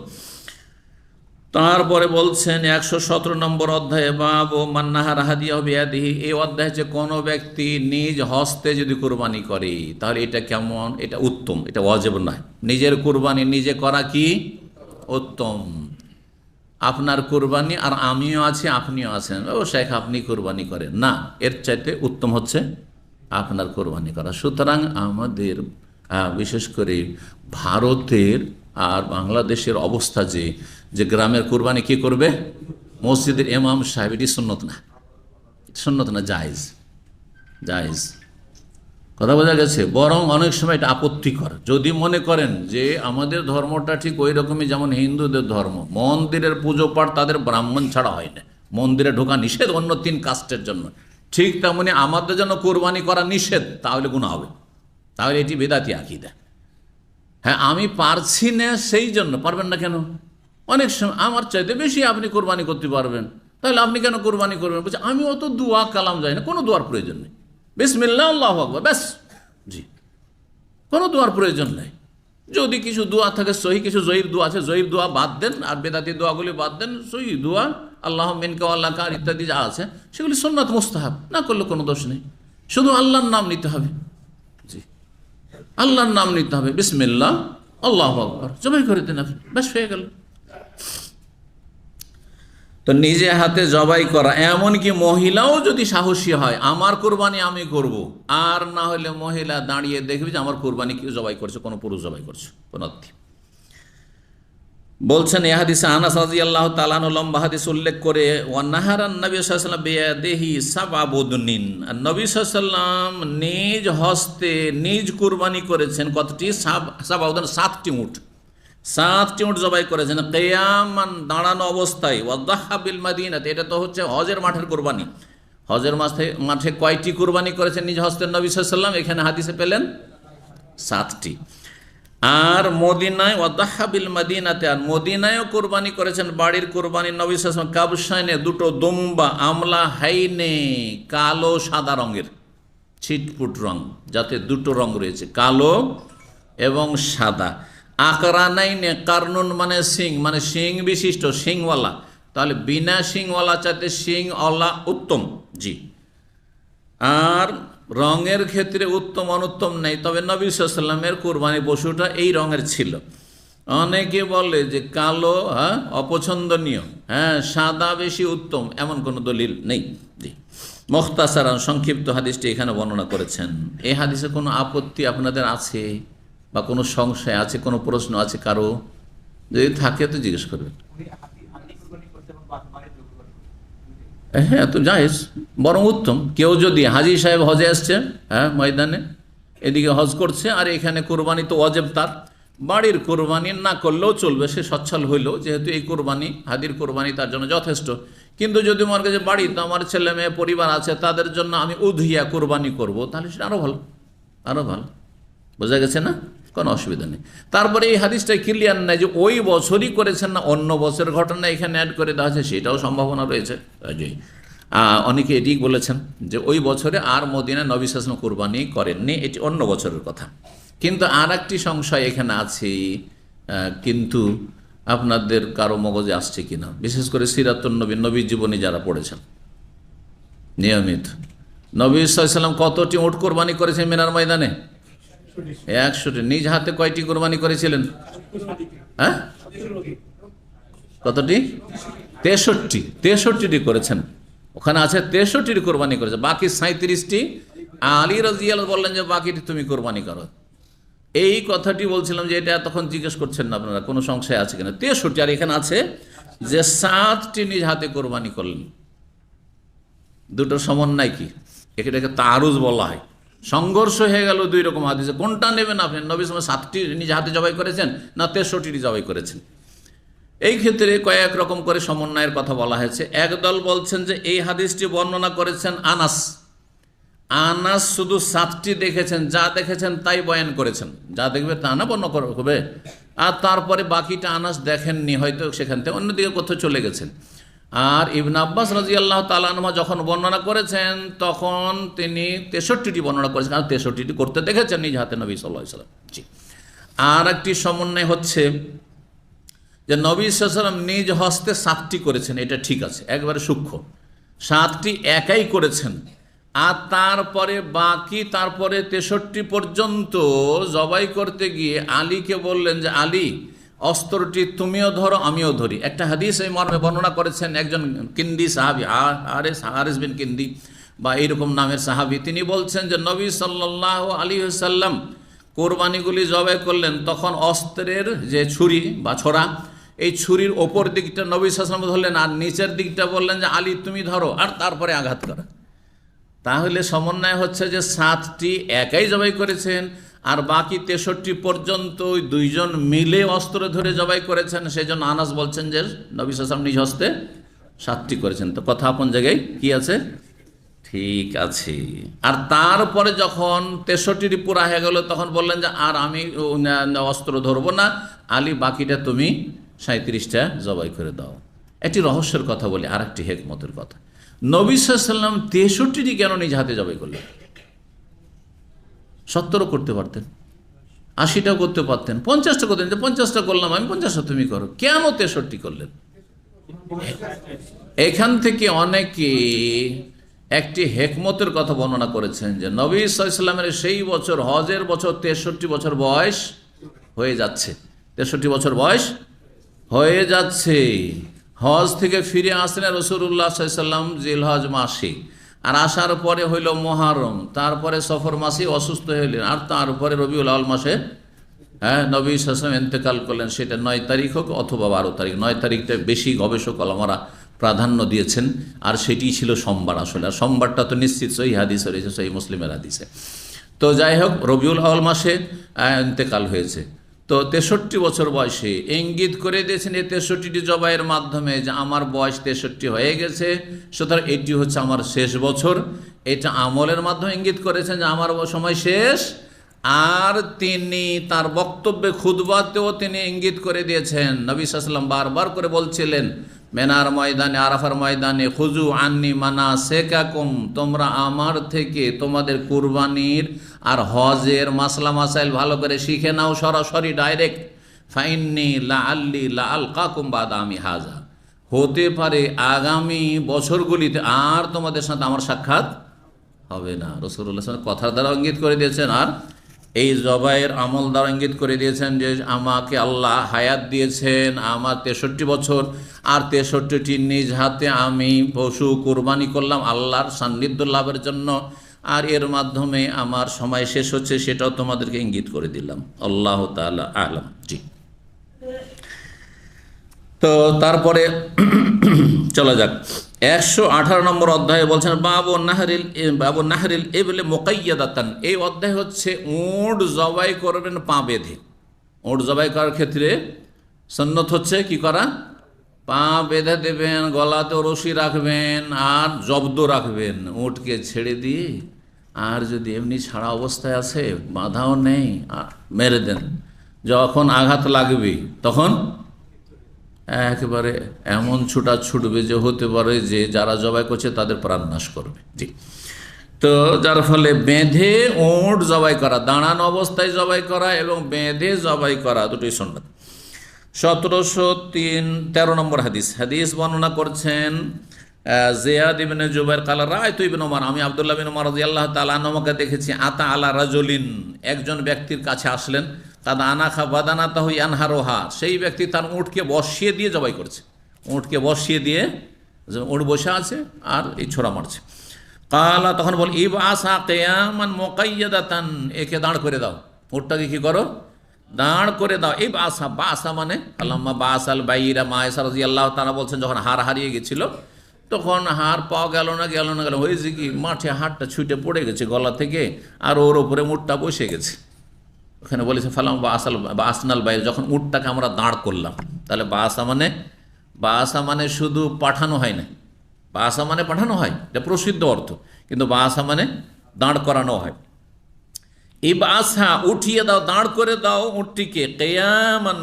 তারপরে বলছেন 117 নম্বর অধ্যায়ে বাবু মান্নাহার হাদিয়া বিয়াদিহি, এই অধ্যায় হচ্ছে কোনো ব্যক্তি নিজ হস্তে যদি কোরবানি করে তাহলে এটা কেমন, এটা উত্তম, এটা ওয়াজিব নয়। নিজের কোরবানি নিজে করা কি উত্তম। আপনার কোরবানি আর আমিও আছি আপনিও আছেন, ও শেখ আপনি কোরবানি করেন না, এর চাইতে উত্তম হচ্ছে আপনার কোরবানি করা। সুতরাং আমাদের বিশেষ করে ভারতের আর বাংলাদেশের অবস্থা যে গ্রামের কোরবানি কি করবে মসজিদের ইমাম সাহেব, এটি সুন্নত না, সুন্নত না, জায়েজ, জায়েজ, কথা বোঝা গেছে। বরং অনেক সময় এটা আপত্তিকর যদি মনে করেন যে আমাদের ধর্মটা ঠিক ওই রকমই যেমন হিন্দুদের ধর্ম, মন্দিরের পুজো পাঠ তাদের ব্রাহ্মণ ছাড়া হয় না, মন্দিরে ঢোকা নিষেধ অন্য 3 কাস্টের জন্য, ঠিক তেমনি আমাদের জন্য কোরবানি করা নিষেধ, তাহলে গুনাহ হবে, তাহলে এটি বেদাতি আকীদা। হ্যাঁ, আমি পারছি না সেই জন্য, পারবেন না কেন? অনেক সময় আমার চাইতে বেশি আপনি কোরবানি করতে পারবেন, তাহলে আপনি কেন কোরবানি করবেন? বলছে আমি অত দোয়া কালাম যাই না, কোনো দোয়ার প্রয়োজন নেই, বিসমিল্লাহ আল্লাহু আকবার, ব্যাস, জি, কোনো দোয়ার প্রয়োজন নেই। যদি কিছু দোয়া থাকে সহি, কিছু জয়ীফ দোয়া আছে, জয়ীফ দোয়া বাদ দেন, আর বেদাতি দোয়াগুলি বাদ দেন, সহি দোয়া আল্লাহ মিনকা আল্লাহ কার ইত্যাদি যা আছে সেগুলি সুন্নাত মুস্তাহাব, না করলে কোনো দোষ নেই। শুধু আল্লাহর নাম নিতে হবে, জি, আল্লাহর নাম নিতে হবে, বিসমিল্লাহ আল্লাহু আকবার, জবাই করে দেন আপনি, ব্যাস হয়ে গেল। তো নিজে হাতে জবাই করা, এমনকি মহিলাও যদি সাহসী হয় আমার কোরবানি আমি করব, আর না হলে মহিলা দাঁড়িয়ে দেখবে যে আমার কোরবানি কেউ জবাই করছে, কোনো পুরুষ জবাই করছে, কোন অর্থে। বলছেন এই হাদিসে আনাস রাদিয়াল্লাহু তাআলা আনহু লম্বা হাদিস উল্লেখ করে ওয়ানাহারান নবী সাল্লাল্লাহু আলাইহি ওয়াসাল্লাম বিয়াদিহি সাবআ বুদনিন, আর নবী সাল্লাল্লাহু আলাইহি ওয়াসাল্লাম নিজ হস্তে নিজ কুরবানি করেছেন কতটি? সাবআ বুদন, 7টি উট, 7টি উট জবাই করেছেন কিয়ামান, দাঁড়ানো অবস্থায়, ওয়াদাহা বিল মাদিনাতে, এটা তো হচ্ছে হজের মাঠের কুরবানি। হজের মাঠে কয়টি কুরবানি করেছেন নিজ হস্তের নবী সাল্লাল্লাহু আলাইহি ওয়াসাল্লাম? এখানে হাদিসে পেলেন 7টি। আর মদিনায় ওয়াদাহা বিল মাদিনাতে, আর মদিনায়ও কোরবানি করেছেন, বাড়ির কোরবানি নবী সাল্লাল্লাহু আলাইহি ওয়াসাল্লাম কাবশাইনে, 2টো দুম্বা, আমলা হাইনে, কালো সাদা রঙের, ছিটপুট রং, যাতে 2টো রং রয়েছে, কালো এবং সাদা। আকরানাইনে, কারনুন মানে সিং, মানে সিং বিশিষ্ট, সিংওয়ালা, তাহলে বিনা সিংওয়ালা চাইতে সিংওয়ালা উত্তম, জি। আর রঙের ক্ষেত্রে উত্তম অনুত্তম নেই, তবে নবী সাল্লাল্লাহু আলাইহি ওয়াসাল্লামের কোরবানি পশুটা এই রঙের ছিল। অনেকে বলে যে কালো অপছন্দনীয়, সাদা বেশি উত্তম, এমন কোনো দলিল নেই, জি। মুখতাসারান, সংক্ষিপ্ত হাদিসটি এখানে বর্ণনা করেছেন। এই হাদিসে কোনো আপত্তি আপনাদের আছে বা কোনো সংশয় আছে, কোনো প্রশ্ন আছে কারো? যদি থাকে তো জিজ্ঞেস করবেন। হ্যাঁ, তো জায়েজ, বরং উত্তম। কেউ যদি হাজী সাহেব হজে আসছে, ময়দানে এদিকে হজ করছে, আর এখানে কোরবানি তো ওয়াজিব, তার বাড়ির কোরবানি না করলেও চলবে, সে সচ্ছল হইল, যেহেতু এই কোরবানি হাদির কোরবানি তার জন্য যথেষ্ট। কিন্তু যদি মনে করে যে বাড়িতে আমার ছেলে মেয়ে পরিবার আছে, তাদের জন্য আমি উধিয়া কোরবানি করব, তাহলে সেটা আরও ভালো, আরও ভালো, বোঝা গেছে না? কোনো অসুবিধা নেই। তারপরে এই হাদিসটা ক্লিয়ার নাই যে ওই বছরই করেছেন না অন্য বছরের ঘটনা এখানে অ্যাড করে দেওয়া আছে, সেটাও সম্ভাবনা রয়েছে। অনেকে এটি বলেছেন যে ওই বছরে আর মদিনায় নবী সাল্লাল্লাহু আলাইহি ওয়াসাল্লাম কুরবানি করেননি, এটি অন্য বছরের কথা। কিন্তু আর একটি সংশয় এখানে আছে, কিন্তু আপনাদের কারো মগজে আসছে কিনা, বিশেষ করে সিরাতুন নবী, নবী জীবনী যারা পড়েছেন নিয়মিত, নবী সাল্লাল্লাহু আলাইহি ওয়াসাল্লাম কতটি উট কোরবানি করেছেন মিনার ময়দানে? 100টি। নিজ হাতে কয়টি কোরবানি করেছিলেন? কতটি? 63টি করেছেন। ওখানে আছে 63টি কোরবানি করেছে, বাকি 37টি আলী রাদিয়াল্লাহু বললেন যে বাকিটি তুমি কোরবানি করো। এই কথাটি বলছিলাম যে এটা তখন জিজ্ঞেস করছেন না আপনারা, কোনো সংশয় আছে কিনা? 63টি, আর এখানে আছে যে 7টি নিজ হাতে কোরবানি করলেন। দুটো সমন্বয় কি, এটাকে তারুজ বলা হয়। সংঘর্ষ হয়ে গেল 2 রকম হাদিসে, কোনটা নেবেন আপনি? নবী সাল্লাল্লাহু আলাইহি ওয়াসাল্লাম 7টি নিজ হাতে জবাই করেছেন না 63টি জবাই করেছেন? এই ক্ষেত্রে কয়েক রকম করে সমন্বয়ের কথা বলা হয়েছে। একদল বলছেন যে এই হাদিসটি বর্ণনা করেছেন আনাস, আনাস শুধু 7টি দেখেছেন, যা দেখেছেন তাই বয়ান করেছেন, যা দেখবে তা না বর্ণনা করবে, আর তারপরে বাকিটা আনাস দেখেননি, হয়তো সেখান থেকে অন্যদিকে কোথাও চলে গেছেন। আর ইবনে আব্বাস রাদিয়াল্লাহু তাআলা আনহু যখন বর্ণনা করেছেন তখন তিনি 63টি বর্ণনা করেছেন, কারণ 63টি করতে দেখেছেন নিজ হাতে নবী সাল্লাল্লাহু আলাইহি ওয়াসাল্লাম, জি। আর একটি সমন্বয় হচ্ছে যে নবী সাল্লাল্লাহু আলাইহি ওয়াসাল্লাম নিজ হস্তে 7টি করেছেন, এটা ঠিক আছে, একবারে সূক্ষ্ম 7টি একাই করেছেন। আর তারপরে 63 পর্যন্ত জবাই করতে গিয়ে আলীকে বললেন যে আলী, অস্ত্রটি তুমিও ধরো আমিও ধরি। একটা হাদিস এই মর্মে বর্ণনা করেছেন একজন কিন্দি সাহাবী, হারিস বিন কিন্দি বা এইরকম নামের সাহাবী। তিনি বলছেন যে নবী সাল্লাল্লাহু আলাইহি ওয়াসাল্লাম কোরবানিগুলি জবাই করলেন, তখন অস্ত্রের যে ছুরি বা ছোরা, এই ছুরির ওপর দিকটা নবী সাল্লাল্লাহু আলাইহি ওয়াসাল্লাম ধরলেন, আর নিচের দিকটা বললেন যে আলী তুমি ধরো, আর তারপরে আঘাত করা। তাহলে সমন্বয় হচ্ছে যে 7টি একাই জবাই করেছেন, আর বাকি 63 পর্যন্ত ওই দুইজন মিলে অস্ত্র ধরে জবাই করেছেন। সেই জন্য আনাস বলছেন যে নবী সাল্লাল্লাহু আলাইহি ওয়াসাল্লাম নিজ হস্তে 7টি করেছেন। তো কথা আপন জায়গায় কি আছে, ঠিক আছে। আর তারপরে যখন 63টি পুরা হয়ে গেল, তখন বললেন যে আর আমি অস্ত্র ধরবো না, আলী বাকিটা তুমি 37টা জবাই করে দাও। একটি রহস্যের কথা বলি, আর একটি হেকমতের কথা। নবী সাল্লাল্লাহু আলাইহি ওয়াসাল্লাম 63টি কেন নিজ হাতে জবাই করলেন? 70ও করতে পারতেন, 80টাও করতে পারতেন, 50টা করতেন, যে 50টা করলাম আমি, 50টা তুমি করো। কেন 63টি করলেন? এখান থেকে অনেকে একটি হেকমতের কথা বর্ণনা করেছেন যে নবী সাল্লাল্লাহু আলাইহি ওয়াসাল্লামের সেই বছর, হজের বছর, 63 বছর বয়স হয়ে যাচ্ছে। 63 বছর বয়স হয়ে যাচ্ছে। হজ থেকে ফিরে আসলেন রাসূলুল্লাহ সাল্লাল্লাহু আলাইহি ওয়াসাল্লাম জিলহজ মাসে, আর আসার পরে হইল মুহররম, তারপরে সফর মাসে অসুস্থ হইলেন, আর তারপরে রবিউল আউয়াল মাসে নবী সাল্লাল্লাহু আলাইহি ওয়াসাল্লাম ইন্তেকাল করলেন। সেটা 9 তারিখ হোক অথবা 12 তারিখ, 9 তারিখটা বেশি গবেষক আলেমরা প্রাধান্য দিয়েছেন, আর সেটি ছিল সোমবার আসলে। আর সোমবারটা তো নিশ্চিত সহিহ হাদিসে রয়েছে, সহিহ মুসলিমের হাদিসে। তো যাই হোক, রবিউল আউয়াল মাসে ইন্তেকাল হয়েছে। তো 63 বছর বয়সে ইঙ্গিত করে দিয়েছেন এই 63টি জবাইয়ের মাধ্যমে যে আমার বয়স 63 হয়ে গেছে, সুতরাং এটি হচ্ছে আমার শেষ বছর। এটা আমলের মাধ্যমে ইঙ্গিত করেছেন যে আমার সময় শেষ। আর তিনি তার বক্তব্যে খুতবাতেও তিনি ইঙ্গিত করে দিয়েছেন, নবী সাল্লাল্লাহু আলাইহি ওয়াসাল্লাম বারবার করে বলছিলেন মেনার ময়দানে, আরাফার ময়দানে, খুজু আন্নি মানাসিকাকুম, তোমরা আমার থেকে তোমাদের কুরবানির আর হজের মাসলা মাসাইল ভালো করে শিখে নাও, সরাসরি ডাইরেক্ট। ফাইন্নি লাআল্লি লাআলকাকুম বাদা আমি হাজা, হতে পারে আগামী বছরগুলিতে আর তোমাদের সাথে আমার সাক্ষাৎ হবে না। রাসূলুল্লাহ সাল্লাল্লাহু আলাইহি ওয়াসাল্লাম কথার দ্বারা ইঙ্গিত করে দিয়েছেন, আর এই জবাইয়ের আমল দ্বারা ইঙ্গিত করে দিয়েছেন যে আমাকে আল্লাহ হায়াত দিয়েছেন আমার 63 বছর, আর 63টি নিজ হাতে আমি পশু কুরবানি করলাম আল্লাহর সান্নিধ্য লাভের জন্য, আর এর মাধ্যমে আমার সময় শেষ হচ্ছে, সেটাও তোমাদেরকে ইঙ্গিত করে দিলাম। আল্লাহ তাআলা আ'লাম। জি, তো তারপরে চলা যাক 118 নম্বর অধ্যায়ে বলছেন বাবু নাহরিল ইবলি মুকাইয়াদাতান। এই অধ্যায় হচ্ছে উট জবাই করবেন পা বেঁধে। উট জবাই করার ক্ষেত্রে সুন্নত হচ্ছে কি করা, পা বেঁধে দেবেন, গলাতে রশি রাখবেন, আর জব্দ রাখবেন উটকে ছেড়ে দিয়ে। আর যদি এমনি ছাড়া অবস্থায় আছে, বাঁধাও নেই, মেরে দেন। যখন আঘাত লাগবে তখন একেবারে এমন ছুটা ছুটবে যে হতে পারে যে যারা জবাই করছে তাদের প্রাণ নাশ করবে। জি, তো যার ফলে বেঁধে উট জবাই করা, দাঁড়ানো অবস্থায় জবাই করা এবং বেঁধে জবাই করা দুটোই সুন্নাত। 1713 নম্বর হাদিস বর্ণনা করছেন জিয়াদ ইবনে জুবাইর কালা রাআইতু ইবনে উমর, আমি আব্দুল্লাহ বিন উমর রাদিয়াল্লাহু তাআলা আনহুকে দেখেছি, আতা আলা রাজুলিন, একজন ব্যক্তির কাছে আসলেন, তাদ আনাখা বাদানাতাহু ইয়ানহারুহা, সেই ব্যক্তি তার উটকে বসিয়ে দিয়ে জবাই করছে। উটকে বসিয়ে দিয়ে, উট বসে আছে আর এই ছোড়া মারছে। কালা, তখন বল ইবআসা কিয়ামান মুকাইয়াদাতান, একে দাঁড় করে দাও, উটটাকে কি করো, দাঁড় করে দাও। ইবআসা, বাসা মানে আল্লামা বাসাল বাইরা, মায়েশা রাদিয়াল্লাহু তাআলা বলছেন যখন হাড় হারিয়ে গেছিল, তখন হাড় পাওয়া গেল না, হয়েছে কি, মাঠে হাড়টা ছুটে পড়ে গেছে গলা থেকে, আর ওর ওপরে উটটা বসে গেছে। ওখানে বলেছে ফালাম বা আসনাল বাইরে, যখন উটটাকে আমরা দাঁড় করলাম। তাহলে বাসা মানে শুধু পাঠানো হয় না, বাসা মানে পাঠানো হয়, এটা প্রসিদ্ধ অর্থ, কিন্তু বাসা মানে দাঁড় করানো হয়। এই বাসা উঠিয়ে দাও, দাঁড় করে দাও উটটিকে, কিয়ামান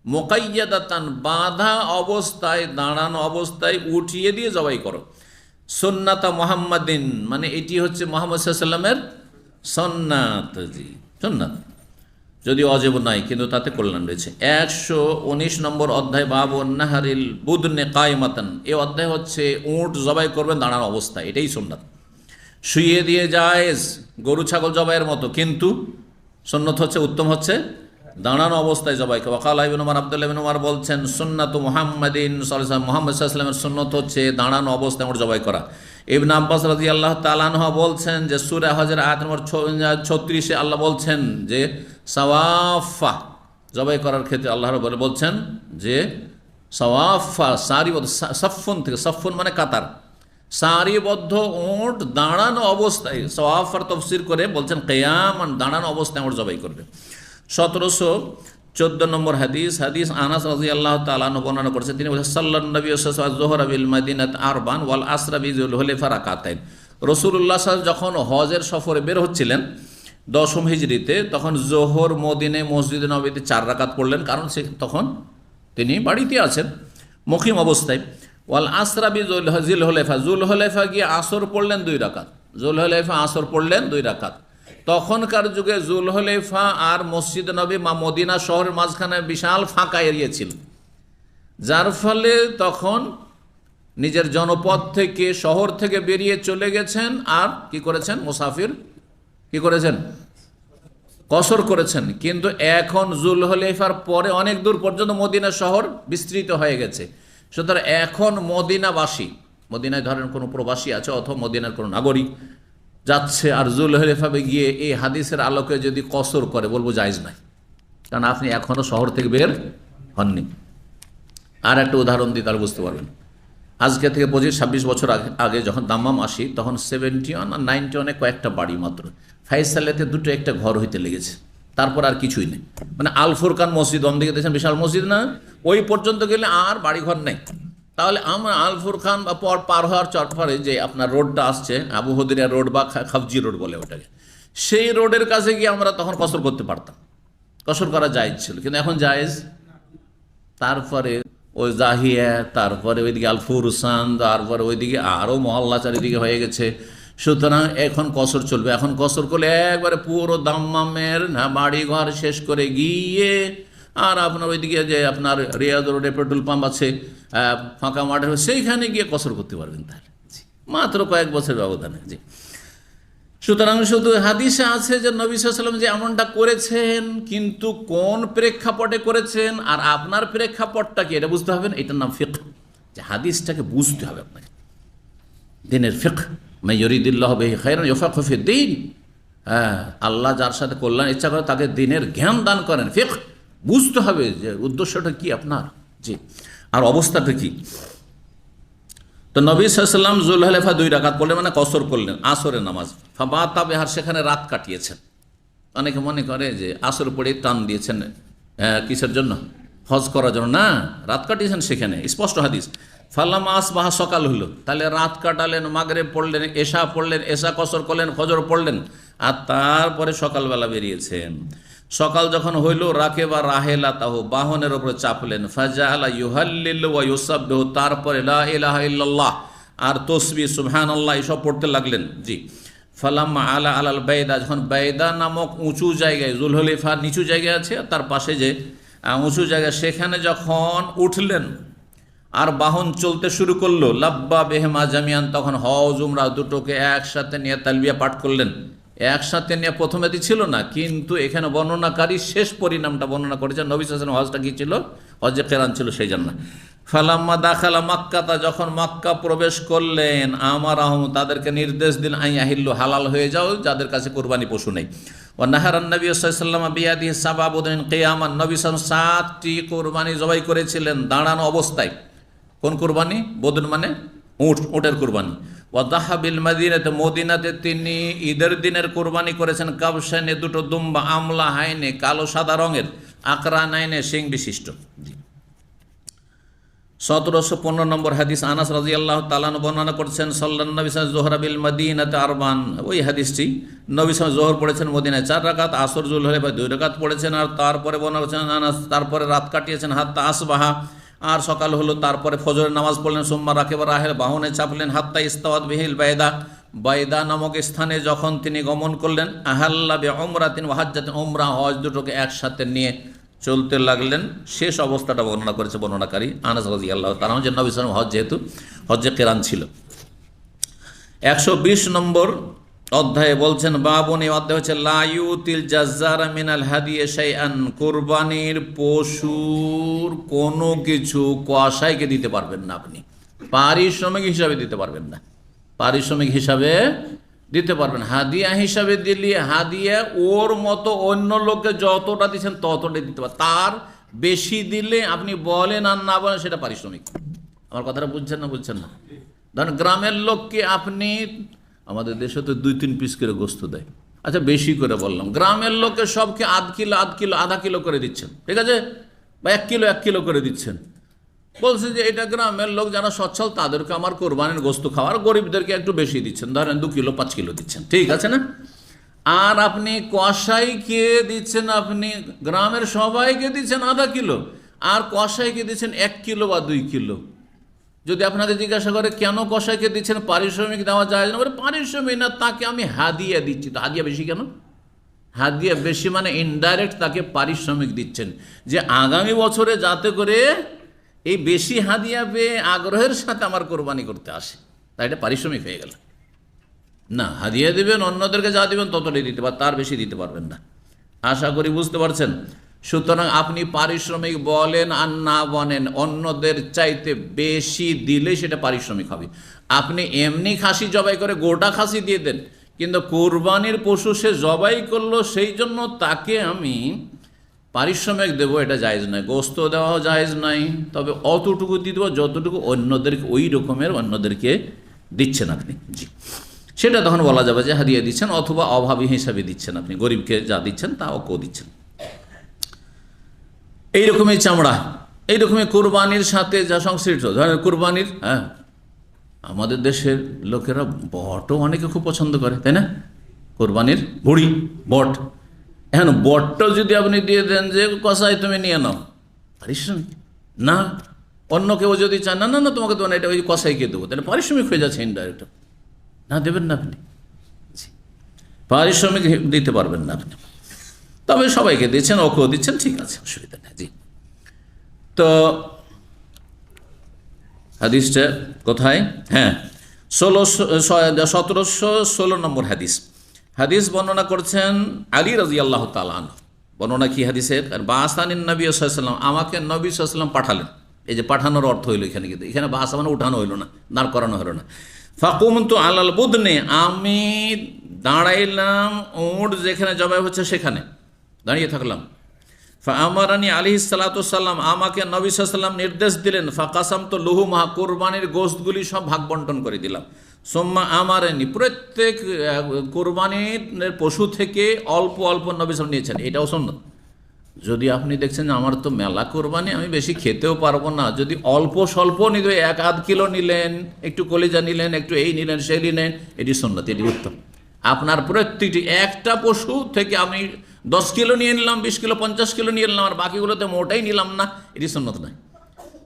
মুকাইয়াদাতান, বাঁধা অবস্থায়, দাঁড়ানো অবস্থায় উঠিয়ে দিয়ে জবাই করো। সুন্নাতা মুহাম্মাদিন, মানে এটি হচ্ছে মুহাম্মদ সাল্লাল্লাহু আলাইহি ওয়াসাল্লামের সুন্নাত। জি, সুন্নাত। যদি অজেব নাই, কিন্তু তাতে কল্যাণ রয়েছে। 119 নম্বর অধ্যায় বাবু নাহারিল বুদনে কায়মাতান। এই অধ্যায় হচ্ছে উট জবাই করবেন দাঁড়ানো অবস্থায়, এটাই সুন্নাত। শুইয়ে দিয়ে জায়েজ, গরু ছাগল জবাইয়ের মতো, কিন্তু সুন্নত হচ্ছে, উত্তম হচ্ছে দাঁড়ানো অবস্থায় জবাই করা। ওয়াকাল ইবনে উমর, আব্দুল্লাহ ইবনে উমর বলছেন, সুন্নাতু মুহাম্মাদিন সাল্লাল্লাহু আলাইহি ওয়াসাল্লাম, মুহাম্মদ সাল্লাল্লাহু আলাইহি ওয়াসাল্লামের সুন্নত হচ্ছে দাঁড়ানো অবস্থায় উট জবাই করা। ইবনে আব্বাস রাদিয়াল্লাহু তাআলা আনহু বলছেন যে সূরা হজের আয়াত নম্বর 36-এ আল্লাহ বলছেন যে সাওয়াফা জবাই করার ক্ষেত্রে আল্লাহ রাব্বুল বলছেন যে সাওয়াফা সারিবদ্ধ, সাফফুন থেকে, সাফফুন মানে কাতার, সারিবদ্ধ উট দাঁড়ানো অবস্থায়, সাওয়াফার তাফসীর করে বলছেন কিয়ামান, দাঁড়ানো অবস্থায় উট জবাই করবে। 1714 নম্বর হাদিস আনাস রাদিয়াল্লাহু তাআলা আনহু বর্ণনা করেছেন, তিনি বলেছেন সাল্লাল্লাহু নবী সাল্লাল্লাহু আলাইহি ওয়াসাল্লাম যুহরা বিল মাদিনাত আরবান ওয়াল আসরা বিযুল হুলাইফা রাকাতাইন। রাসূলুল্লাহ সাল্লাল্লাহু আলাইহি ওয়াসাল্লাম যখন হজের সফরে বের হচ্ছিলেন 10ম হিজরিতে, তখন জোহর মদিনায় মসজিদে নববীতে 4 রাকাত পড়লেন, কারণ সে তখন তিনি বাড়িতে আছেন মুকিম অবস্থায়। ওয়াল আসরা বিযুল হুলাইফা, জুল হুলাইফা গিয়ে আসর পড়লেন 2 রাকাত, জুল হুলাইফা আসর পড়লেন 2 রাকাত। তখনকার যুগে জুলহলেফা আর মসজিদ নবী মদিনা শহরের মাঝখানে বিশাল ফাঁকা এরিয়া ছিল, যার ফলে তখন নিজের জনপদ থেকে, শহর থেকে বেরিয়ে চলে গেছেন, আর কি করেছেন, মুসাফির কি করেছেন, কসর করেছেন। কিন্তু এখন জুলহলেফার পরে অনেক দূর পর্যন্ত মদিনা শহর বিস্তৃত হয়ে গেছে, সুতরাং এখন মদিনাবাসী, মদিনায় ধরেন কোনো প্রবাসী আছে অথবা মদিনার কোনো নাগরিক যাচ্ছে, আর জুলহলেফাবে গিয়ে এই হাদিসের আলোকে যদি কসর করে, বলবো জায়েজ নাই, কারণ আপনি এখনো শহর থেকে বের হননি। আর একটা উদাহরণ দিই, তাহলে বুঝতে পারবেন। আজকে থেকে 25-26 বছর আগে যখন দাম্মাম আসি, তখন 71 আর 91 কয়েকটা বাড়ি মাত্র, ফাইসালেতে 2টো একটা ঘর হইতে লেগেছে, তারপর আর কিছুই নেই। মানে আল ফুরকান মসজিদ অন্দিকে দেখছেন, বিশাল মসজিদ না, ওই পর্যন্ত গেলে আর বাড়িঘর নেই। তাহলে আমরা আল ফুরকান বা পার হওয়ার চরপারে যে আপনার রোডটা আসছে, আবু হদিরা রোড বা খাফজি রোড বলে ওটাকে, সেই রোডের কাছে গিয়ে আমরা তখন কসর করতে পারতাম, কসর করা জায়েজ ছিল, কিন্তু এখন জায়েজ। তারপরে ওই জাহিয়া, তারপরে ওইদিকে আল ফুরসান, তারপরে ওইদিকে আরও মহল্লা চারিদিকে হয়ে গেছে, সুতরাং এখন কসর চলবে। এখন কসর করলে একবারে পুরো দাম্মামের বাড়ি ঘর শেষ করে গিয়ে, আর আপনার ওইদিকে যে আপনার রিয়াদ রোডে পেট্রোল পাম্প আছে, ফাঁকা মাঠে, সেইখানে গিয়ে কসর করতে পারবেন, তাহলে মাত্র কয়েক বছর ব্যবধানে। জি, সুতরাং শুধু হাদিসে আছে যে নবী সাল্লাল্লাহু আলাইহি ওয়াসাল্লাম যে এমনটা করেছেন, কিন্তু কোন প্রেক্ষাপটে করেছেন আর আপনার প্রেক্ষাপটটা কি, এটা বুঝতে হবে। এটার নাম ফিকহ, যে হাদিসটাকে বুঝতে হবে আপনাকে, দ্বীনের ফিকহ। মা ইউরিদুল্লাহু বিহি খায়রান ইউফাক্কিহু ফিদ্দীন। হ্যাঁ, আল্লাহ যার সাথে কল্যাণ ইচ্ছা করে তাকে দ্বীনের জ্ঞান দান করেন। ফিকহ বুঝতে হবে যে উদ্দেশ্যটা কি আপনার, জি, আর অবস্থাটা কি। তো নবী সাল্লাল্লাহু আলাইহি ওয়াসাল্লাম জুলহলেফা 2 রাকাত পড়লেন, মানে কসর করলেন আসরের নামাজ। ফাবাতা বিহা, সেখানে রাত কাটিয়েছেন। অনেকে মনে করে যে আসর পড়ে টান দিয়েছেন, কিসের জন্য, হজ করার জন্য, না, রাত কাটিয়েছেন সেখানে, স্পষ্ট হাদিস। ফাল্লামা আসবাহা, সকাল হলো, তাহলে রাত কাটালেন, মাগরিব পড়লেন, এশা পড়লেন, এশা কসর করলেন, ফজর পড়লেন, আর তারপরে সকালবেলা বেরিয়েছেন। সকাল যখন হইল, রাকে বা রাহেলা তাহু, বাহনের ওপরে চাপলেন। ফাজাআলা ইউহাল্লিলু ওয়া ইউসাব্বিহু, তারপরে লা ইলাহা ইল্লাল্লাহ আর তসবিহ সুবহানাল্লাহ এসব পড়তে লাগলেন। জি, ফালাম্মা আলা আলাল বাইদা, যখন বাইদা নামক উঁচু জায়গায়, জুলহলেফার নিচু জায়গায় আছে, তার পাশে যে উঁচু জায়গা, সেখানে যখন উঠলেন আর বাহন চলতে শুরু করলো, লাব্বা বেহেমা জামিয়ান, তখন হজ উমরা দুটোকে একসাথে নিয়ে তালবিয়া পাঠ করলেন। একসাথে নিয়ে প্রথমে ছিল না, কিন্তু এখানে বর্ণনাকারী শেষ পরিণামটা বর্ণনা করেছেন। নবী সাল্লাল্লাহু আলাইহি ওয়াসাল্লাম হজটা কি ছিল, হজে কেরান ছিল, সেই জন্য। ফালাম্মা দাখালা মাক্কাতা, যখন মক্কা প্রবেশ করলেন, আমারাহুম, তাদেরকে নির্দেশ দিন, আই আহিল্লু, হালাল হয়ে যাও যাদের কাছে কুরবানি পশু নেই। ওয়া নাহারান নবী সাল্লাল্লাহু আলাইহি ওয়াসাল্লাম বিয়াদিহি সাবআ বুদুন কিয়ামান, নবী সাল্লাল্লাহু আলাইহি ওয়াসাল্লাম 7টি কুরবানি জবাই করেছিলেন দাঁড়ানো অবস্থায়। কোন কুরবানি? বদন মানে উট, উটের কুরবানি। ওয়াদাহা বিল মাদিনাতে, মদিনাতে তিনি ঈদের দিনের কুরবানি করেছেন। কাবশানে, 2টো দুম্বা, আমলা হাইনে, কালো সাদা রঙের, আকরা নাইনে, শিং বিশিষ্ট। 1715 নম্বর হাদিস আনাস রাদিয়াল্লাহু তাআলা বর্ণনা করছেন, সাল্লাল্লাহু আলাইহি ওয়াসাল্লাম যোহরা বিল মাদিনাতে আরবান, ওই হাদিসটি, নবী সাল্লাল্লাহু যোহর পড়েছেন মদিনায় 4 রাকাত, আসর জুলহলেফা 2 রাকাত পড়েছেন, আর তারপরে বর্ণনা করছেন আনাস, তারপরে রাত কাটিয়েছেন হাত্তা আসবাহা, আর সকাল হলো, তারপরে ফজরের নামাজ পড়লেন। সুম্মা রাকিবা রাহেল, বাহনে চাপলেন, হাত্তা ইস্তাওয়াত বিহিল বাইদা, বাইদা নামক স্থানে যখন তিনি গমন করলেন, আহাল্লা বে উমরাতিন ওয়া হাজ্জাতিন, উমরা হজ দুটোকে একসাথে নিয়ে চলতে লাগলেন। শেষ অবস্থাটা বর্ণনা করেছে বর্ণনাকারী আনাস রাদিয়াল্লাহু তাআলা, যে নবী সাল্লাল্লাহু আলাইহি ওয়াসাল্লাম হজ যেহেতু হজ্জে কিরান ছিল। 120 নম্বর অধ্যায়ে বলছেন, বাবুন, এই অধ্যায় হচ্ছে লা ইউতিল জাজ্জারা মিনাল হাদিয়ে শাইআন, কুরবানির পশুর কোনো কিছু কসাইকে দিতে পারবেন না, আপনি পারিশ্রমিক হিসাবে দিতে পারবেন না, পারিশ্রমিক হিসাবে দিতে পারবেন। হাদিয়া হিসাবে দিলে হাদিয়া ওর মতো অন্য লোককে যতটা দিচ্ছেন ততটাই দিতে পারেন, তার বেশি দিলে আপনি বলেন আর না বলেন সেটা পারিশ্রমিক। আমার কথাটা বুঝছেন না? বুঝছেন না? ধরেন গ্রামের লোককে আপনি, আমাদের দেশে তো 2-3 পিস করে গোস্ত দেয়, আচ্ছা বেশি করে বললাম, গ্রামের লোককে সবকে আধা কিলো করে দিচ্ছেন, ঠিক আছে, বা 1 কিলো করে দিচ্ছেন। বলছে যে এটা গ্রামের লোক যারা সচ্ছল তাদেরকে আমার কোরবানির গোস্ত খাওয়ার, গরিবদেরকে একটু বেশি দিচ্ছেন, ধরেন 2 কিলো 5 কিলো দিচ্ছেন, ঠিক আছে না? আর আপনি কসাইকে দিচ্ছেন, আপনি গ্রামের সবাইকে দিচ্ছেন আধা কিলো, আর কসাইকে দিচ্ছেন 1 কিলো বা 2 কিলো। যদি আপনাদের জিজ্ঞাসা করে কেন কসাইকে দিচ্ছেন, পারিশ্রমিক দেওয়া যায় না, বলে পারিশ্রমিক না, তাকে আমি হাদিয়া দিচ্ছি। তো হাদিয়া বেশি কেন? হাদিয়া বেশি মানে ইনডাইরেক্ট তাকে পারিশ্রমিক দিচ্ছেন, যে আগামী বছরে যাতে করে এই বেশি হাদিয়া পেয়ে আগ্রহের সাথে আমার কোরবানি করতে আসে, তাই এটা পারিশ্রমিক হয়ে গেল না। হাদিয়া দেবেন, অন্যদেরকে যা দেবেন ততটাই দিতে পার, তার বেশি দিতে পারবেন না। আশা করি বুঝতে পারছেন। সুতরাং আপনি পারিশ্রমিক বলেন আর না বলেন, অন্যদের চাইতে বেশি দিলে সেটা পারিশ্রমিক হবে। আপনি এমনি খাসি জবাই করে গোটা খাসি দিয়ে দেন, কিন্তু কোরবানির পশু সে জবাই করলো সেই জন্য তাকে আমি পারিশ্রমিক দেবো, এটা জায়েজ নয়। গোস্ত দেওয়াও জায়েজ নাই, তবে অতটুকু দিয়ে দেবো যতটুকু অন্যদেরকে, ওই রকমের অন্যদেরকে দিচ্ছেন আপনি, জি, সেটা তখন বলা যাবে যে হাদিয়া দিচ্ছেন, অথবা অভাবী হিসাবে দিচ্ছেন, আপনি গরিবকে যা দিচ্ছেন তাও কেউ দিচ্ছেন। এইরকমই চামড়া, এইরকমই কোরবানির সাথে যা সংশ্লিষ্ট, ধরেন কোরবানির, হ্যাঁ, আমাদের দেশের লোকেরা বটও অনেকে খুব পছন্দ করে, তাই না? কোরবানির ভুড়ি, বট, এখন বটটাও যদি আপনি দিয়ে দেন যে কসাই তুমি নিয়ে নাও, পারিশ্রমিক না। অন্য কেউ যদি চান না, না না তোমাকে দেবো না, এটা ওই কসাইকে দেবো, তাহলে পারিশ্রমিক হয়ে যাচ্ছে ইনডাইরেক্ট, না দেবেন না আপনি, পারিশ্রমিক দিতে পারবেন না আপনি। তবে সবাইকে দিচ্ছেন, ওকেও দিচ্ছেন, ঠিক আছে, অসুবিধা নেই, জি। তো হাদিসটা কোথায়? হ্যাঁ, 1716 নম্বর হাদিস। হাদিস বর্ণনা করছেন আলী রাদিয়াল্লাহু তাআলা আনহু। বর্ণনা কি হাদিসের? বাসানিন নবী সাল্লাল্লাহু আলাইহি ওয়াসাল্লাম, আমাকে নবী সাল্লাল্লাহু আলাইহি ওয়াসাল্লাম পাঠালেন। এই যে পাঠানোর অর্থ হইল এখানে, কিন্তু এখানে বাসা মানে উঠানো হইল না, দাঁড় করানো হলো না। ফাকুমতু আলাল বুদনে, আমি দাঁড়াইলাম উট যেখানে জবাই হচ্ছে সেখানে দাঁড়িয়ে থাকলাম। ফাআমারানি আলাইহিস সালাতু ওয়াসসালাম, আমাকে নবী সাল্লাল্লাহু আলাইহি ওয়াসাল্লাম নির্দেশ দিলেন, ফাকাসামতু লুহুমহা, কুরবানির গোশতগুলি সব ভাগ বন্টন করে দিলাম। সুম্মা আমারানি, প্রত্যেক কুরবানির পশু থেকে অল্প অল্প নবী সাল্লাল্লাহু নিয়েছেন, এটাও সুন্নাত। যদি আপনি দেখছেন আমার তো মেলা কোরবানি, আমি বেশি খেতেও পারবো না, যদি অল্প স্বল্প নিতে, 1-8 কিলো নিলেন, একটু কলিজা নিলেন, একটু এই নিলেন সেই নিলেন, এটি সুন্নাত, এটি উত্তম। আপনার প্রত্যেকটি একটা পশু থেকে আমি 10 কিলো নিয়ে নিলাম, 20 কিলো 50 কিলো নিয়ে নিলাম, আর বাকিগুলোতে মোটাই নিলাম না, এটি সুন্নাত নয়।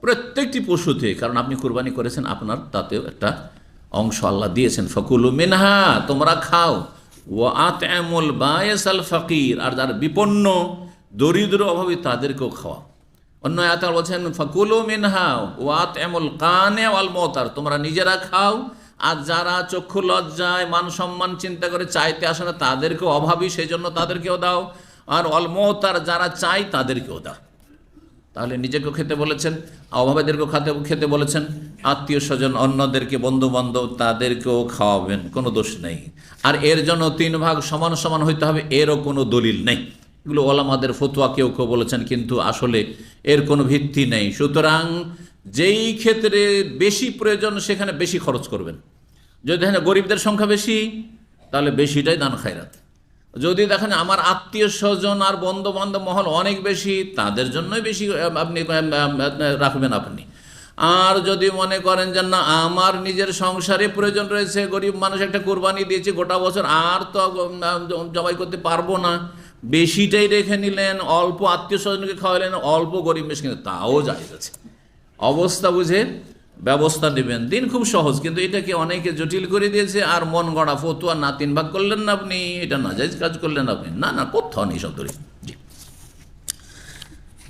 প্রত্যেকটি পশু থেকে, কারণ আপনি কুরবানি করেছেন, আপনার তাতেও একটা অংশ আল্লাহ দিয়েছেন। ফাকুলু মিনহা, তোমরা খাও, ওয়া আত'আমুল বায়িসাল ফাকির, আর যারা বিপন্ন দরিদ্র অভাবী তাদেরকেও খাওয়া। অন্য আয়াতে বলছেন ফাকুলু মিনহা ওয়া আত'আমুল কানে ওয়াল মুতার, তোমরা নিজেরা খাও, আর যারা চক্ষু লজ্জায় মান সম্মান চিন্তা করে চাইতে আসে না তাদেরকেও, অভাবী সেই জন্য তাদেরকেও দাও, আর ওয়াল মুতার, যারা চাই তাদেরকেও দাও। তাহলে নিজেকেও খেতে বলেছেন, অভাবীদেরকেও খেতে বলেছেন, আত্মীয় স্বজন অন্যদেরকে বন্ধু বান্ধব তাদেরকেও খাওয়াবেন, কোনো দোষ নেই। আর এর জন্য 3 ভাগ সমান সমান হইতে হবে, এরও কোনো দলিল নেই। এগুলো ওলামাদের ফতোয়া, কেউ কেউ বলেছেন, কিন্তু আসলে এর কোনো ভিত্তি নেই। সুতরাং যেই ক্ষেত্রে বেশি প্রয়োজন সেখানে বেশি খরচ করবেন। যদি দেখেন গরিবদের সংখ্যা বেশি, তাহলে বেশিটাই দান খায়রাত। যদি দেখেন আমার আত্মীয় স্বজন আর বন্ধু বান্ধব মহল অনেক বেশি, তাদের জন্যই বেশি আপনি রাখবেন আপনি। আর যদি মনে করেন যে না আমার নিজের সংসারে প্রয়োজন রয়েছে, গরিব মানুষ একটা কোরবানি দিয়েছি গোটা বছর, আর তো জবাই করতে পারবো না, বেশিটাই রেখে নিলেন, অল্প আত্মীয় স্বজনকে খাওয়ালেন, অল্প গরিব মিসকিন, তাও জায়েজ আছে। অবস্থা বুঝে ব্যবস্থা নেবেন। দিন খুব সহজ, কিন্তু এটাকে অনেকে জটিল করে দিয়েছে। আর মন গড়া ফতুয়া না 3 ভাগ করলেন না আপনি, এটা নাজায়েজ কাজ করলেন আপনি, না না, কোথাও নেই সব ধরে। জি।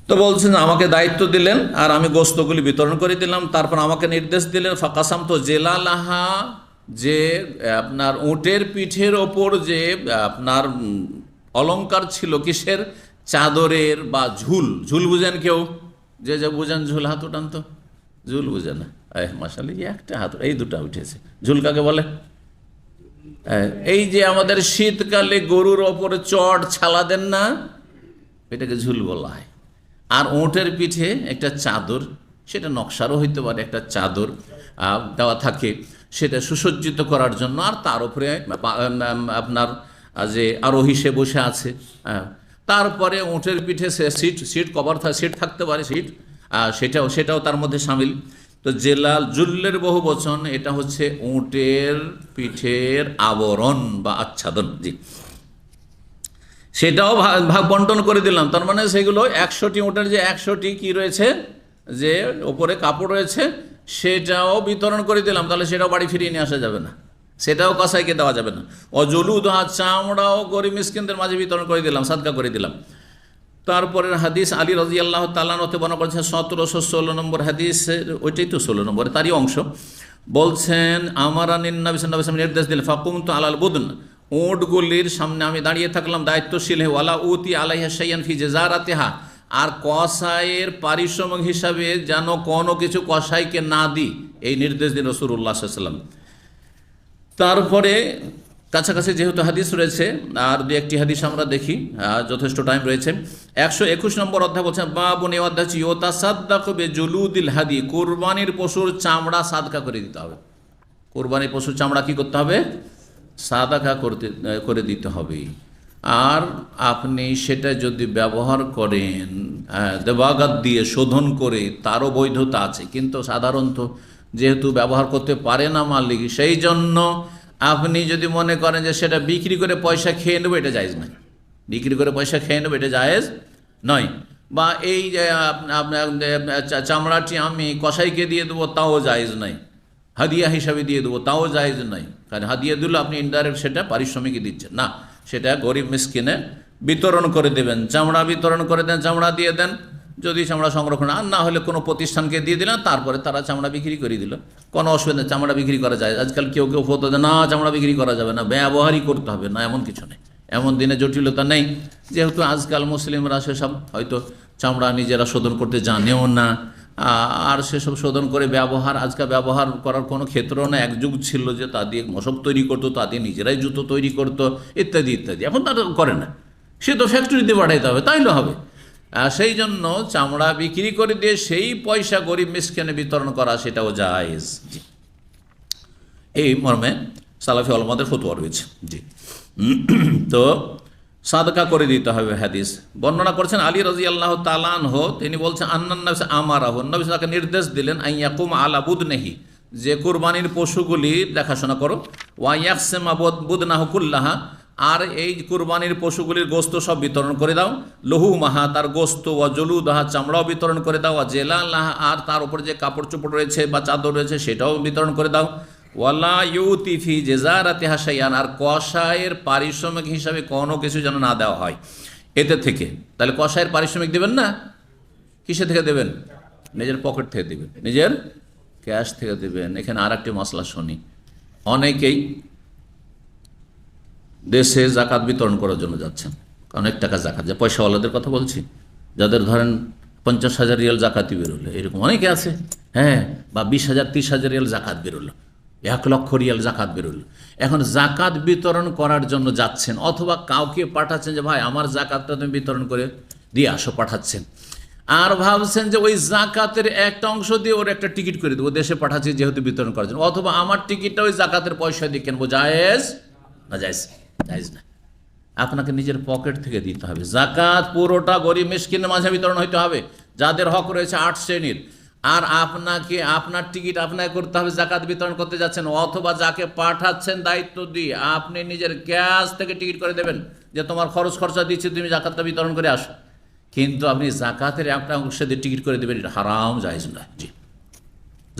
তো বলছেন আমাকে দায়িত্ব দিলেন আর আমি গোস্তগুলি বিতরণ করে দিলাম। তারপর আমাকে নির্দেশ দিলেন ফাকাসাম তো জেলালাহা, যে আপনার উটের পিঠের ওপর যে আপনার অলংকার ছিল, কিসের? চাদরের বা ঝুল। ঝুল বুঝেন কেউ? যে যে বুঝেন ঝুল হাত উঠান তো। ঝুল বুঝে না? মাশাআল্লাহ, একটা হাত, এই দুটা উঠেছে। ঝুল কাকে বলে? এই যে আমাদের শীতকালে গরুর ওপরে চট ছালা দেন না, এটাকে ঝুল বলা হয়। আর উটের পিঠে একটা চাদর, সেটা নকশারও হইতে পারে, একটা চাদর দেওয়া থাকে, সেটা সুসজ্জিত করার জন্য। আর তার উপরে আপনার যে আরোহী সে বসে আছে। তারপরে উটের পিঠে সে সিট কভার, সিট থাকতে পারে, সিট সেটাও তার মধ্যে সামিল। তো জেলাল জুল্লের বহু বচন, এটা হচ্ছে উটের পিঠের আবরণ বা আচ্ছাদন। জি, সেটাও ভাগ বন্টন করে দিলাম। তার মানে সেগুলো 100টি উটের যে 100টি কি রয়েছে, যে ওপরে কাপড় রয়েছে, সেটাও বিতরণ করে দিলাম। তাহলে সেটাও বাড়ি ফিরিয়ে নিয়ে আসা যাবে না, সেটাও কসাইকে দেওয়া যাবে না। অজলুদহা, চামড়াও গরিব মিসকিনদের মাঝে বিতরণ করে দিলাম, সাদকা করে দিলাম। তারপরের হাদিস আলী রাদিয়াল্লাহু তাআলা হতে বর্ণনা করেছেন 1716 নম্বর হাদিস, ওইটাই তো 16 নম্বর, তারই অংশ। বলছেন আমারানিন নবী সাল্লাল্লাহু আলাইহি ওয়াসাল্লাম নির্দেশ দিলেন ফাকুমতু আলাল বুদন, উটগুলির সামনে আমি দাঁড়িয়ে থাকলাম দায়িত্বশীল হয়ে। ওয়ালা উতি আলাইহা শাইয়ান ফি জাযারাতিহা, আর কসাইয়ের পারিশ্রমিক হিসাবে যেন কোনো কিছু কসাইকে না দিই, এই নির্দেশ দিন রাসূলুল্লাহ সাল্লাল্লাহু আলাইহি ওয়াসাল্লাম। তারপরে কাছাকাছি যেহেতু হাদিস রয়েছে, আর দু একটি হাদিস আমরা দেখি, যথেষ্ট টাইম রয়েছে। 121 নম্বর অধ্যায় বলছেন বাবুন, এই অধ্যায় হচ্ছে ইউতাসাদ্দাকু বিজুলুদিল হাদি, কুরবানির পশুর চামড়া সাদকা করে দিতে হবে। কুরবানির পশুর চামড়া কি করতে হবে? সাদকা করে দিতে হবে। আর আপনি সেটা যদি ব্যবহার করেন দেবাগাত দিয়ে শোধন করে, তারও বৈধতা আছে। কিন্তু সাধারণত যেহেতু ব্যবহার করতে পারে না মালিক, সেই জন্য আপনি যদি মনে করেন যে সেটা বিক্রি করে পয়সা খেয়ে নেবো, এটা জায়েজ নয়। বিক্রি করে পয়সা খেয়ে নেবো, এটা জায়েজ নয়। বা এই যে আপনার চামড়াটি আমি কসাইকে দিয়ে দেবো, তাও জায়েজ নয়। হাদিয়া হিসাবে দিয়ে দেবো, তাও জায়েজ নয়। কারণ হাদিয়া দিলে আপনি ইনডাইরেক্ট সেটা পারিশ্রমিকই দিচ্ছেন না, সেটা গরিব মিসকিনে বিতরণ করে দেবেন। চামড়া বিতরণ করে দেন, চামড়া দিয়ে দেন, যদি চামড়া সংরক্ষণ, আর না হলে কোনো প্রতিষ্ঠানকে দিয়ে দিলেন, তারপরে তারা চামড়া বিক্রি করে দিল, কোনো অসুবিধা। চামড়া বিক্রি করা যায়। আজকাল কেউ কেউ ফতো দেয় না চামড়া বিক্রি করা যাবে না, ব্যবহারই করতে হবে, না এমন কিছু নেই, এমন দিনে জটিলতা নেই। যেহেতু আজকাল মুসলিমরা সেসব হয়তো চামড়া নিজেরা শোধন করতে জানেও না, আর সেসব শোধন করে আজকাল ব্যবহার করার কোনো ক্ষেত্রও না। এক যুগ ছিল যে তা দিয়ে মশক তৈরি করতো, তা দিয়ে নিজেরাই জুতো তৈরি করতো, ইত্যাদি ইত্যাদি। এখন তারা করে না, সে তো ফ্যাক্টরিতে পাঠাইতে হবে, তাইলে হবে। সেই জন্য চামড়া বিক্রি করে দিয়ে সেই পয়সা গরিব মিসকিনে বিতরণ করা, সেটাও জায়েজ। জি, এই মর্মে সালাফি উলামাদের ফতোয়া রয়েছে। জি, তো সাদকা করে দিতে হবে। হাদিস বর্ণনা করেছেন আলী রাদিয়াল্লাহু তাআলা আনহু, তিনি বলছেন আন্নান নবী আমারাহু, নবী তাকে নির্দেশ দিলেন আইয়াকুম আলা বুদনিহি, যে কুরবানির পশুগুলি দেখাশোনা করো। ওয়া ইয়াকসিমা বুদনাহু কুল্লাহা, আর এই কুরবানির পশুগুলির গোস্ত সব বিতরণ করে দাও। লহু মাহা, তার গোস্ত। ওয়া জলুদাহা, চামড়াও বিতরণ করে দাও। ওয়া জেলালাহা, আর তার উপর যে কাপড় চোপড় রয়েছে বা চাদর রয়েছে সেটাও বিতরণ করে দাও। ওয়ালা ইউতি ফি জাযারাতিহা শাইআন, আর কসাইয়ের পারিশ্রমিক হিসাবে কোনো কিছু যেন না দেওয়া হয় এতে থেকে। তাহলে কসাইয়ের পারিশ্রমিক দেবেন না, কিসে থেকে দেবেন? নিজের পকেট থেকে দেবেন, নিজের ক্যাশ থেকে দেবেন। এখানে আর একটি মশলা শুনি, অনেকেই দেশে জাকাত বিতরণ করার জন্য যাচ্ছেন, অনেক টাকা জাকাত, যে পয়সাওয়ালাদের কথা বলছি, যাদের ধরেন 50,000 রিয়াল জাকাতি বেরোলো, এরকম অনেকে আছে। হ্যাঁ, বা 20,000 30,000 রিয়াল জাকাত বেরোলো, 1 লক্ষ রিয়াল জাকাত বেরোলো। এখন জাকাত বিতরণ করার জন্য যাচ্ছেন, অথবা কাউকে পাঠাচ্ছেন যে ভাই আমার জাকাতটা তুমি বিতরণ করে দিয়ে আসো, পাঠাচ্ছেন। আর ভাবছেন যে ওই জাকাতের একটা অংশ দিয়ে ওর একটা টিকিট করে দেবো, দেশে পাঠাচ্ছি যেহেতু বিতরণ করার জন্য, অথবা আমার টিকিটটা ওই জাকাতের পয়সা দিয়ে কিনবো, জায়েজ না? জায়েজ না। আপনাকে নিজের পকেট থেকে দিতে হবে। জাকাত পুরোটা গরিব মিসকিনের মাঝে বিতরণ হইতে হবে, যাদের হক রয়েছে 8 শ্রেণীর। আর আপনাকে আপনার টিকিট আপনাকে করতে হবে, জাকাত বিতরণ করতে যাচ্ছেন, অথবা যাকে পাঠাচ্ছেন দায়িত্ব দিয়ে আপনি নিজের ক্যাশ থেকে টিকিট করে দেবেন যে তোমার খরচা দিচ্ছি, তুমি জাকাতটা বিতরণ করে আসো। কিন্তু আপনি জাকাতের একটা অংশ দিয়ে টিকিট করে দেবেন, এটা হারাম, জায়েজ নয়। জি,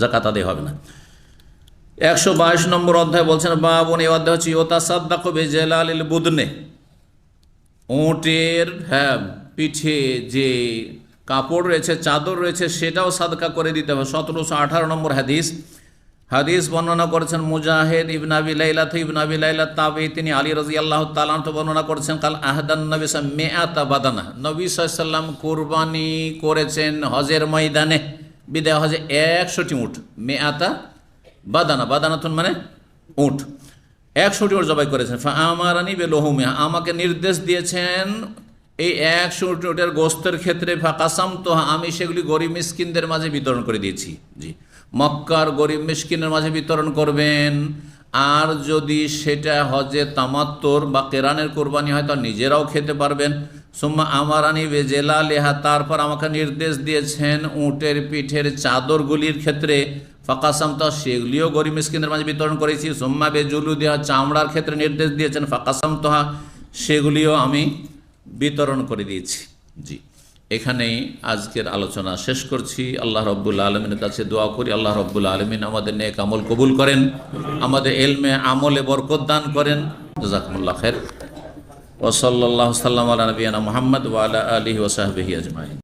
যাকাত আদায় হবে না। 122 নম্বর অধ্যায় বলছেন বাবুন, এই অধ্যায় হচ্ছে ইউতাসাদ্দাকু বিজালালিল বুদনে, উটের পিঠে যে কাপড় রয়েছে, চাদর রয়েছে, সেটাও সাদকা করে দিতে হবে। 1718 নম্বর হাদিস বর্ণনা করেছেন মুজাহিদ ইবনে আবি লাইলা থেকে, ইবনে আবি লাইলা তাবেঈ, তিনি আলী রাদিয়াল্লাহু তাআলা আনহু বর্ণনা করেছেন কাল আহদান নবী মিআতা বাদানা, নবী সাল্লাল্লাহু আলাইহি ওয়াসাল্লাম কুরবানি করেছেন হজের ময়দানে, বিদায় হজে 100টি উট। মিআতা বাদানা, বাদানাতুন মানে উট, 100টি উট জবাই করেছেন। ফাআমারানি বিলুহুমিহা, আমাকে নির্দেশ দিয়েছেন এই 100টি উটের গোস্তের ক্ষেত্রে। ফাকাসামতুহা, আমি সেগুলি গরিব মিসকিনদের মাঝে বিতরণ করে দিয়েছি। জি, মক্কার গরিব মিসকিনের মাঝে বিতরণ করবেন। আর যদি সেটা হজে তামাত্তুর বা কেরানের কোরবানি হয়, তো নিজেরাও খেতে পারবেন। সুম্মা আমারানি বেজেলালিহা, তারপর আমাকে নির্দেশ দিয়েছেন উটের পিঠের চাদরগুলির ক্ষেত্রে। ফাকাসামতা, সেগুলিও গরিব মিসকিনদের মাঝে বিতরণ করেছি। সুম্মা বেজুলুদিহা, চামড়ার ক্ষেত্রে নির্দেশ দিয়েছেন। ফাকাসামতহা, সেগুলিও আমি বিতরণ করে দিয়েছি। জি, এখানেই আজকের আলোচনা শেষ করছি। আল্লাহ রব্বুল আলমিনের কাছে দোয়া করি, আল্লাহ রব্বুল আলমিন আমাদের নেক আমল কবুল করেন, আমাদের এলমে আমলে বরকত দান করেন। জাযাকুমুল্লাহ খাইর। ওয়া সাল্লাল্লাহু সাল্লাম আলা নবিয়িনা মুহাম্মদ ওয়া আলা আলিহি ওয়া সাহবিহি আজমাইন।